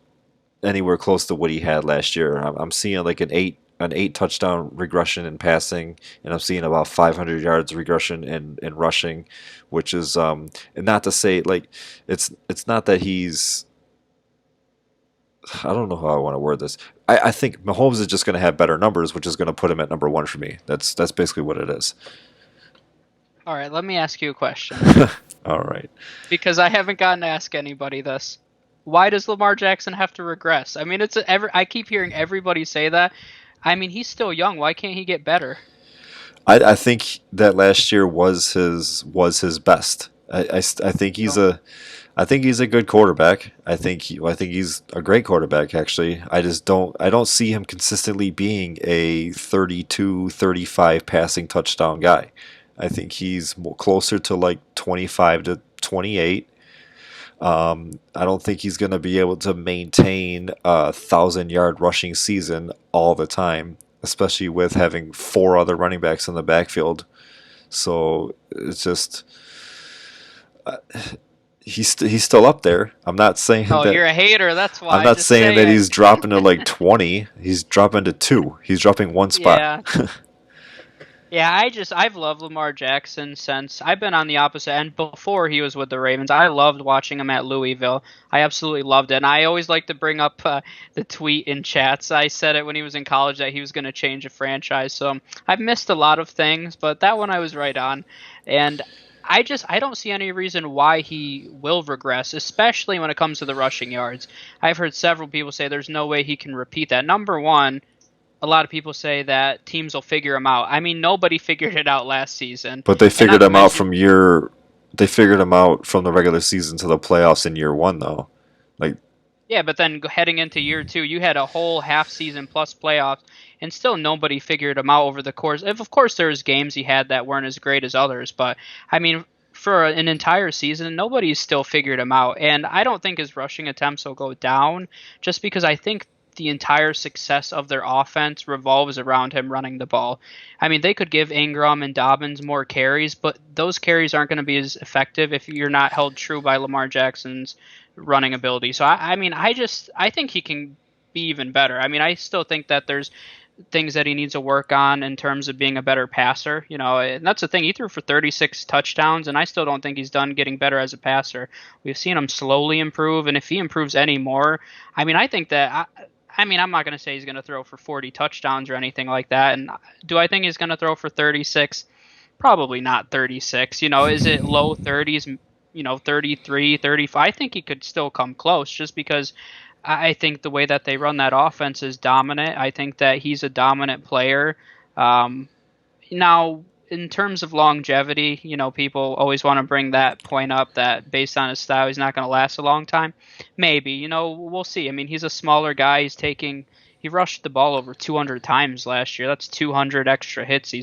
anywhere close to what he had last year. I'm seeing like an eight touchdown regression in passing, and I'm seeing about 500 yards regression in rushing, which is and not to say like it's not that he's I don't know how I want to word this. I think Mahomes is just going to have better numbers, which is going to put him at number one for me. That's basically what it is. All right, let me ask you a question All right. because I haven't gotten to ask anybody this. Why does Lamar Jackson have to regress? I mean, I keep hearing everybody say that. I mean, he's still young. Why can't he get better? I think that last year was his best. I think he's So, a good quarterback. I think he's a great quarterback actually. I don't see him consistently being a 32, 35 passing touchdown guy. I think he's closer to like 25 to 28. I don't think he's going to be able to maintain a 1,000-yard rushing season all the time, especially with having four other running backs in the backfield. So it's just he's still up there. I'm not saying oh, that you're a hater. That's I'm why. not Just saying say that it. he's dropping to like 20. He's dropping to two. He's dropping one spot. Yeah. Yeah, I've loved Lamar Jackson since I've been on the opposite end before he was with the Ravens. I loved watching him at Louisville. I absolutely loved it. And I always like to bring up the tweet in chats. I said it when he was in college that he was going to change a franchise. So I've missed a lot of things, but that one I was right on. And I don't see any reason why he will regress, especially when it comes to the rushing yards. I've heard several people say there's no way he can repeat that. Number one, a lot of people say that teams will figure him out. I mean, nobody figured it out last season, But they and figured not to him out mention, from year. They figured him out from the regular season to the playoffs in year one, though. Like yeah. But then heading into year two, you had a whole half season plus playoffs, and still nobody figured him out over the course. Of course, there's games he had that weren't as great as others, but I mean, for an entire season, nobody's still figured him out. And I don't think his rushing attempts will go down, just because I think the entire success of their offense revolves around him running the ball. I mean, they could give Ingram and Dobbins more carries, but those carries aren't going to be as effective if you're not held true by Lamar Jackson's running ability. So I mean, I think he can be even better. I mean, I still think that there's things that he needs to work on in terms of being a better passer. You know, and that's the thing. He threw for 36 touchdowns, and I still don't think he's done getting better as a passer. We've seen him slowly improve, and if he improves any more, I mean, I think that. I mean, I'm not going to say he's going to throw for 40 touchdowns or anything like that. And do I think he's going to throw for 36? Probably not 36. You know, is it low 30s, 33, 35? I think he could still come close just because I think the way that they run that offense is dominant. I think that he's a dominant player. Um, Now, in terms of longevity, people always want to bring that point up that based on his style, he's not going to last a long time. Maybe, we'll see. I mean, he's a smaller guy. He rushed the ball over 200 times last year. That's 200 extra hits.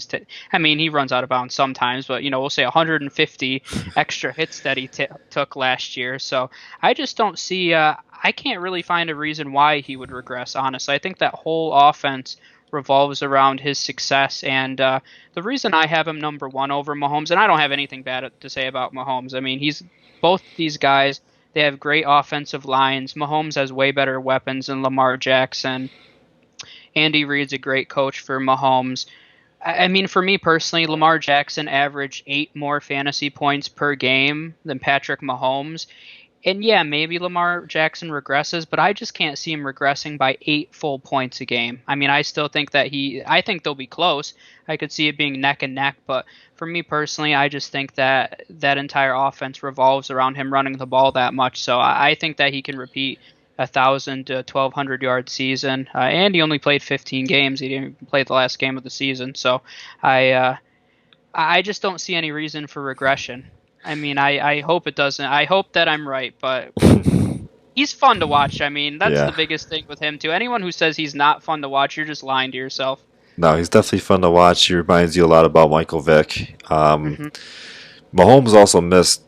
I mean, he runs out of bounds sometimes, but we'll say 150 extra hits that he took last year. So I just don't see. I can't really find a reason why he would regress. Honestly, I think that whole offense revolves around his success. And the reason I have him number one over Mahomes, and I don't have anything bad to say about Mahomes. I mean, he's both these guys. They have great offensive lines. Mahomes has way better weapons than Lamar Jackson. Andy Reid's a great coach for Mahomes. I mean, for me personally, Lamar Jackson averaged 8 more fantasy points per game than Patrick Mahomes. And yeah, maybe Lamar Jackson regresses, but I just can't see him regressing by 8 full points a game. I mean, I still think I think they'll be close. I could see it being neck and neck, but for me personally, I just think that that entire offense revolves around him running the ball that much. So I think that he can repeat 1,000 to 1,200 yard season. And he only played 15 games. He didn't even play the last game of the season. So I just don't see any reason for regression. I mean, I hope it doesn't. I hope that I'm right, but he's fun to watch. I mean, that's Yeah. the biggest thing with him, too. Anyone who says he's not fun to watch, you're just lying to yourself. No, he's definitely fun to watch. He reminds you a lot about Michael Vick. Hmm. Mahomes also missed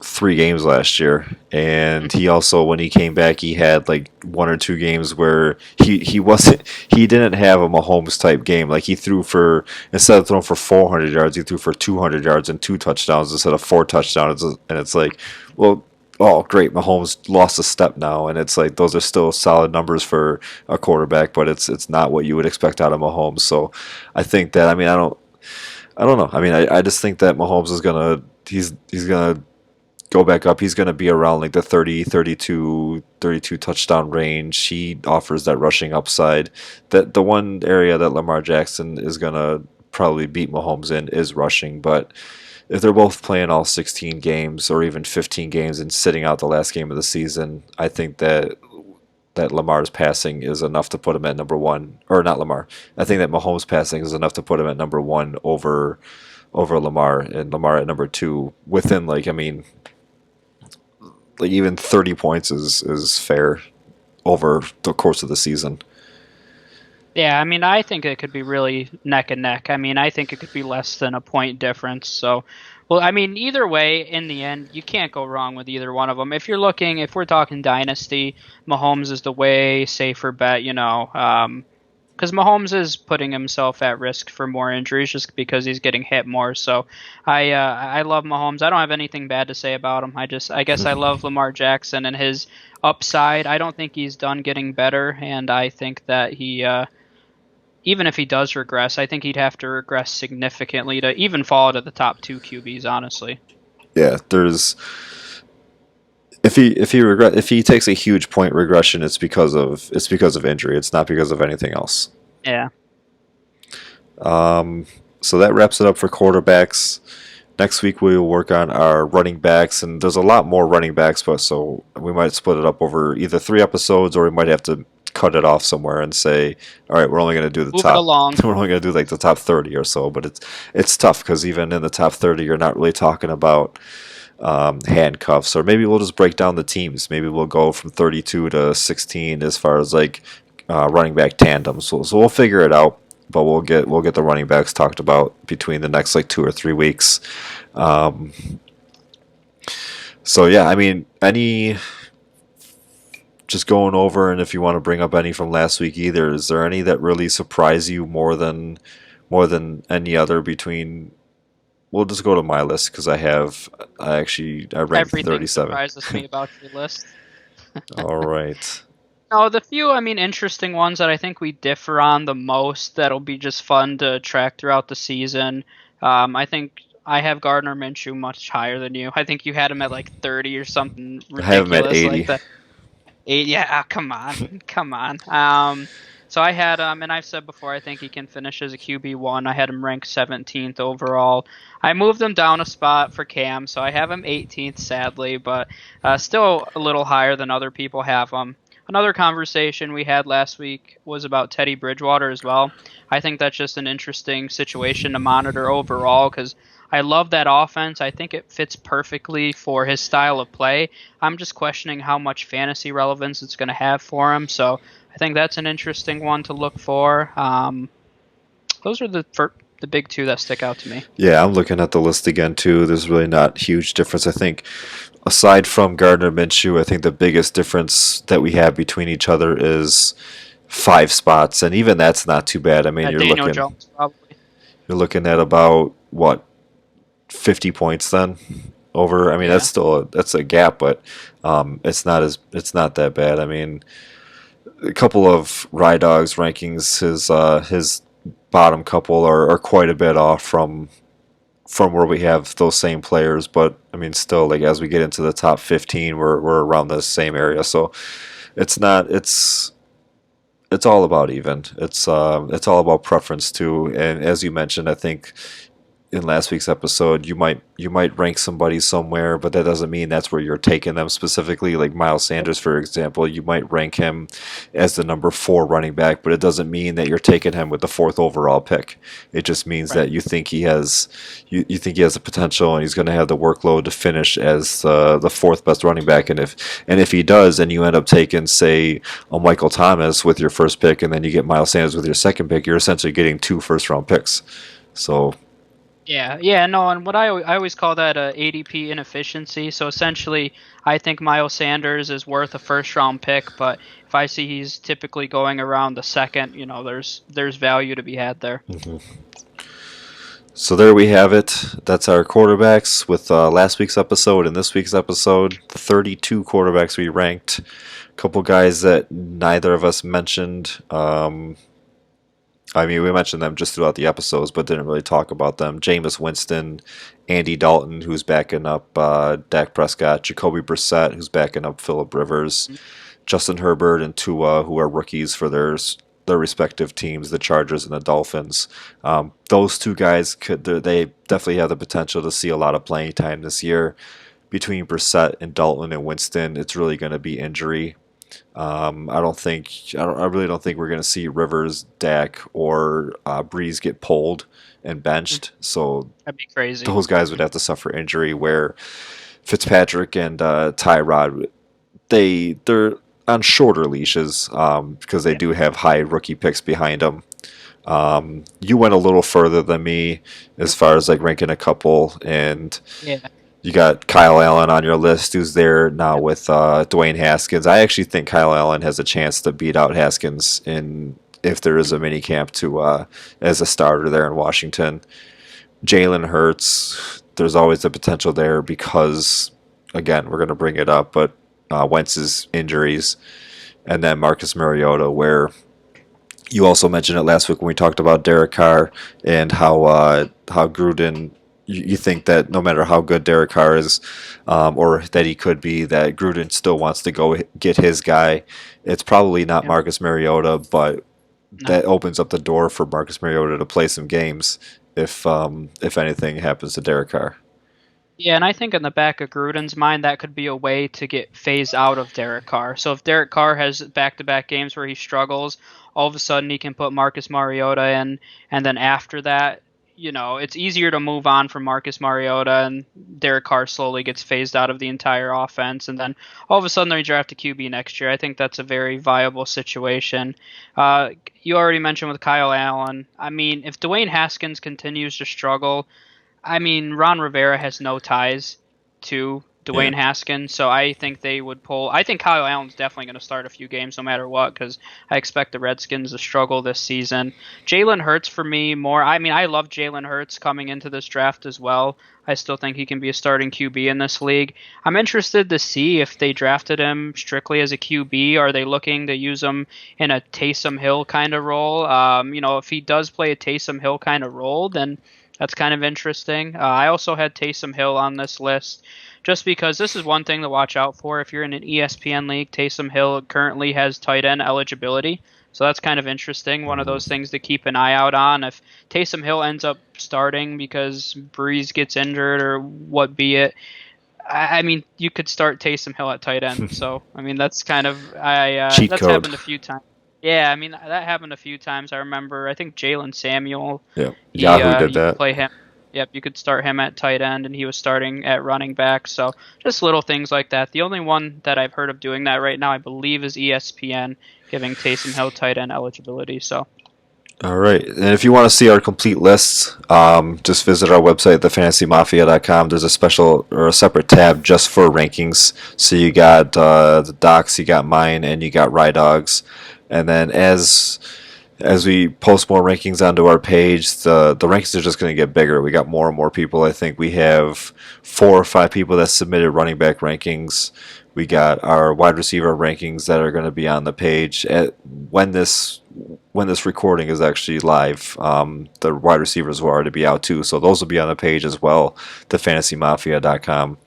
3 games last year, and he also, when he came back, he had like 1 or 2 games where he didn't have a Mahomes type game. Like he threw for, instead of throwing for 400 yards, he threw for 200 yards and 2 touchdowns instead of 4 touchdowns. And it's like, well, oh great, Mahomes lost a step now, and it's like those are still solid numbers for a quarterback, but it's not what you would expect out of Mahomes. So I think that, I mean, I don't know. I mean, I just think that Mahomes is gonna he's gonna go back up. He's gonna be around like the 30, 32, 32 touchdown range. He offers that rushing upside. That the one area that Lamar Jackson is gonna probably beat Mahomes in is rushing, but if they're both playing all 16 games or even 15 games and sitting out the last game of the season, I think that Lamar's passing is enough to put him at number one, or not Lamar. I think that Mahomes' passing is enough to put him at number one over Lamar, and Lamar at number two. Within, like, I mean, like even 30 points is fair over the course of the season. Yeah, I mean, I think it could be really neck and neck. I mean, I think it could be less than a point difference. So, well, I mean, either way, in the end, you can't go wrong with either one of them. If we're talking dynasty, Mahomes is the way safer bet, because Mahomes is putting himself at risk for more injuries just because he's getting hit more. So, I love Mahomes. I don't have anything bad to say about him. I guess I love Lamar Jackson and his upside. I don't think he's done getting better, and I think that he. Even if he does regress, I think he'd have to regress significantly to even fall to the top two QBs, honestly. Yeah, there's if he takes a huge point regression, it's because of injury. It's not because of anything else. Yeah. So that wraps it up for quarterbacks. Next week we will work on our running backs, and there's a lot more running backs, but so we might split it up over either 3 episodes, or we might have to cut it off somewhere and say, all right, we're only going to do the Move it top. along. We're only going to do like the top 30 or so, but it's tough because even in the top 30, you're not really talking about handcuffs, or maybe we'll just break down the teams. Maybe we'll go from 32 to 16 as far as like running back tandems. So we'll figure it out, but we'll get the running backs talked about between the next like 2 or 3 weeks. So yeah, I mean, any just going over, and if you want to bring up any from last week either, is there any that really surprise you more than any other between? We'll just go to my list because I ranked Everything 37. surprises me about your list. All right. No, the few, interesting ones that I think we differ on the most that'll be just fun to track throughout the season. I think I have Gardner Minshew much higher than you. I think you had him at like 30 or something I have him at ridiculous 80. like that. Eight, yeah, come on, come on. So I had and I've said before, I think he can finish as a QB1. I had him ranked 17th overall. I moved him down a spot for Cam, so I have him 18th, sadly, but still a little higher than other people have him. Another conversation we had last week was about Teddy Bridgewater as well. I think that's just an interesting situation to monitor overall because I love that offense. I think it fits perfectly for his style of play. I'm just questioning how much fantasy relevance it's going to have for him. So I think that's an interesting one to look for. Those are the big two that stick out to me. Yeah, I'm looking at the list again too. There's really not huge difference. I think aside from Gardner Minshew, I think the biggest difference that we have between each other is 5 spots, and even that's not too bad. I mean, Daniel Jones probably. you're looking at about what 50 points then over. I mean, Yeah. that's a gap, but it's not that bad. I mean, a couple of Rye Dogs rankings, his bottom couple are quite a bit off from where we have those same players, but I mean, still, like as we get into the top 15, we're around the same area. So it's not it's all about even. It's all about preference too. And as you mentioned, I think in last week's episode, you might rank somebody somewhere, but that doesn't mean that's where you're taking them specifically. Like Miles Sanders, for example, you might rank him as the number 4 running back, but it doesn't mean that you're taking him with the 4th overall pick. It just means Right. that you think he has the potential and he's going to have the workload to finish as the 4th best running back. And if he does, and you end up taking, say, a Michael Thomas with your first pick, and then you get Miles Sanders with your second pick, you're essentially getting 2 first round picks. So Yeah, yeah, no, and what I always call that a ADP inefficiency. So essentially, I think Miles Sanders is worth a first round pick, but if I see he's typically going around the second, there's value to be had there. So there we have it. That's our quarterbacks with last week's episode and this week's episode. 32 quarterbacks we ranked. A couple guys that neither of us mentioned. I mean, we mentioned them just throughout the episodes, but didn't really talk about them. Jameis Winston, Andy Dalton, who's backing up Dak Prescott, Jacoby Brissett, who's backing up Phillip Rivers, Justin Herbert, and Tua, who are rookies for their respective teams, the Chargers and the Dolphins. Those two guys they definitely have the potential to see a lot of playing time this year. Between Brissett and Dalton and Winston, it's really going to be injury. I really don't think we're going to see Rivers, Dak, or Breeze get pulled and Mm, benched. So That'd be crazy. those guys would have to suffer injury. Where Fitzpatrick and Tyrod, they're on shorter leashes because they Yeah, do have high rookie picks behind them. You went a little further than me as far as like ranking a couple, and yeah, you got Kyle Allen on your list, who's there now yep, with Dwayne Haskins. I actually think Kyle Allen has a chance to beat out Haskins in if there is a mini camp to as a starter there in Washington. Jalen Hurts, there's always the potential there because, again, we're going to bring it up, but Wentz's injuries, and then Marcus Mariota, where you also mentioned it last week when we talked about Derek Carr and how Gruden. You think that no matter how good Derek Carr is, or that he could be, that Gruden still wants to go get his guy. It's probably not yep, Marcus Mariota, but no. that opens up the door for Marcus Mariota to play some games if anything happens to Derek Carr. Yeah, and I think in the back of Gruden's mind, that could be a way to get phased out of Derek Carr. So if Derek Carr has back-to-back games where he struggles, all of a sudden he can put Marcus Mariota in, and then after that, it's easier to move on from Marcus Mariota, and Derek Carr slowly gets phased out of the entire offense, and then all of a sudden they draft a QB next year. I think that's a very viable situation. You already mentioned with Kyle Allen. I mean, if Dwayne Haskins continues to struggle, I mean, Ron Rivera has no ties to Yeah. Dwayne Haskins, so I think they would pull. I think Kyle Allen's definitely going to start a few games no matter what because I expect the Redskins to struggle this season. Jalen Hurts for me more. I mean, I love Jalen Hurts coming into this draft as well. I still think he can be a starting QB in this league. I'm interested to see if they drafted him strictly as a QB. Are they looking to use him in a Taysom Hill kind of role? If he does play a Taysom Hill kind of role, then that's kind of interesting. I also had Taysom Hill on this list just because this is one thing to watch out for. If you're in an ESPN league, Taysom Hill currently has tight end eligibility. So that's kind of interesting. One of those things to keep an eye out on. If Taysom Hill ends up starting because Breeze gets injured or what be it, I mean, you could start Taysom Hill at tight end. So, I mean, that's kind of Cheat that's code. happened a few times. Yeah, I mean that happened a few times. I remember. I think Jalen Samuel Yeah. he Yahoo did you could that. play him. Yep, you could start him at tight end, and he was starting at running back. So just little things like that. The only one that I've heard of doing that right now, I believe, is ESPN giving Taysom Hill tight end eligibility. So All right. And if you want to see our complete lists, just visit our website, thefantasymafia.com. There's a special or a separate tab just for rankings. So you got the docs, you got mine, and you got Rye Dogs. And then as we post more rankings onto our page, the rankings are just going to get bigger. We got more and more people. I think we have 4 or 5 people that submitted running back rankings. We got our wide receiver rankings that are going to be on the page when this recording is actually live. The wide receivers will already be out too, so those will be on the page as well. TheFantasyMafia.com.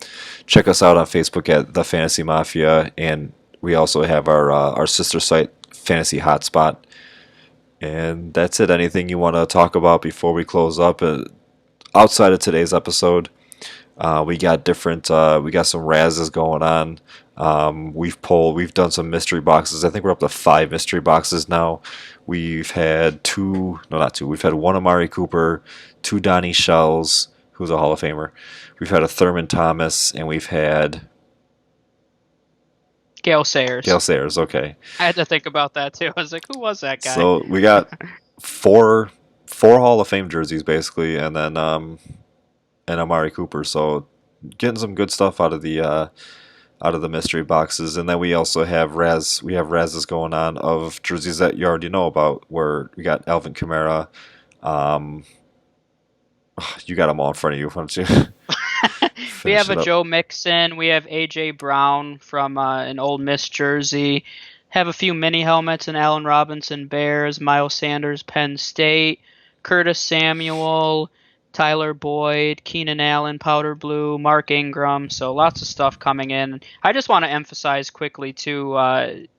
Check us out on Facebook at The Fantasy Mafia, and we also have our sister site, Fantasy Hotspot. And that's it. Anything you want to talk about before we close up? Outside of today's episode, we got different. We got some razzes going on. We've done some mystery boxes. I think we're up to 5 mystery boxes now. We've had two, no, not two. We've had one Amari Cooper, two Donnie Shells, who's a Hall of Famer. We've had a Thurman Thomas, and we've had Gale Sayers. Gale Sayers. Okay, I had to think about that too. I was like, who was that guy? so we got four Hall of Fame jerseys basically, and then and Amari Cooper. So getting some good stuff out of the mystery boxes, and then we also have Raz's going on of jerseys that you already know about. Where we got Alvin Kamara. Um, you got them all in front of you, why don't you? We Finish have a it up. Joe Mixon. We have AJ Brown from an Old Miss jersey. Have a few mini helmets and Allen Robinson Bears, Miles Sanders Penn State, Curtis Samuel, Tyler Boyd, Keenan Allen Powder Blue, Mark Ingram. So lots of stuff coming in. I just want to emphasize quickly too.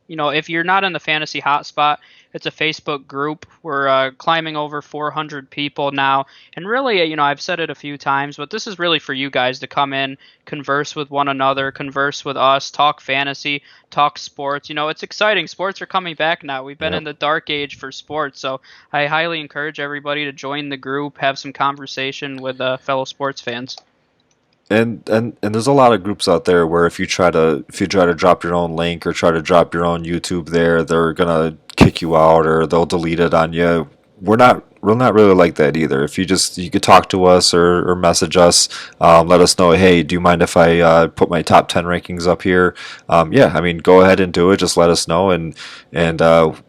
If you're not in the fantasy hotspot, it's a Facebook group. We're climbing over 400 people now, and really, I've said it a few times, but this is really for you guys to come in, converse with one another, converse with us, talk fantasy, talk sports. It's exciting. Sports are coming back now. We've been in Yep. the dark age for sports, so I highly encourage everybody to join the group, have some conversation with fellow sports fans. And there's a lot of groups out there where if you try to drop your own link or try to drop your own YouTube there, they're gonna kick you out or they'll delete it on you. We're not really like that either. If you could talk to us or message us, let us know. Hey, do you mind if I put my top 10 rankings up here? Yeah, I mean, go ahead and do it. Just let us know, and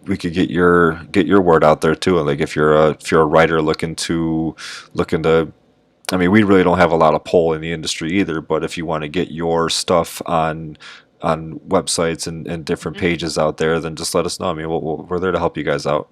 we could get your word out there too. Like if you're a writer looking to I mean, we really don't have a lot of pull in the industry either, but if you want to get your stuff on websites and different Mhm. pages out there, then just let us know. I mean, we're there to help you guys out.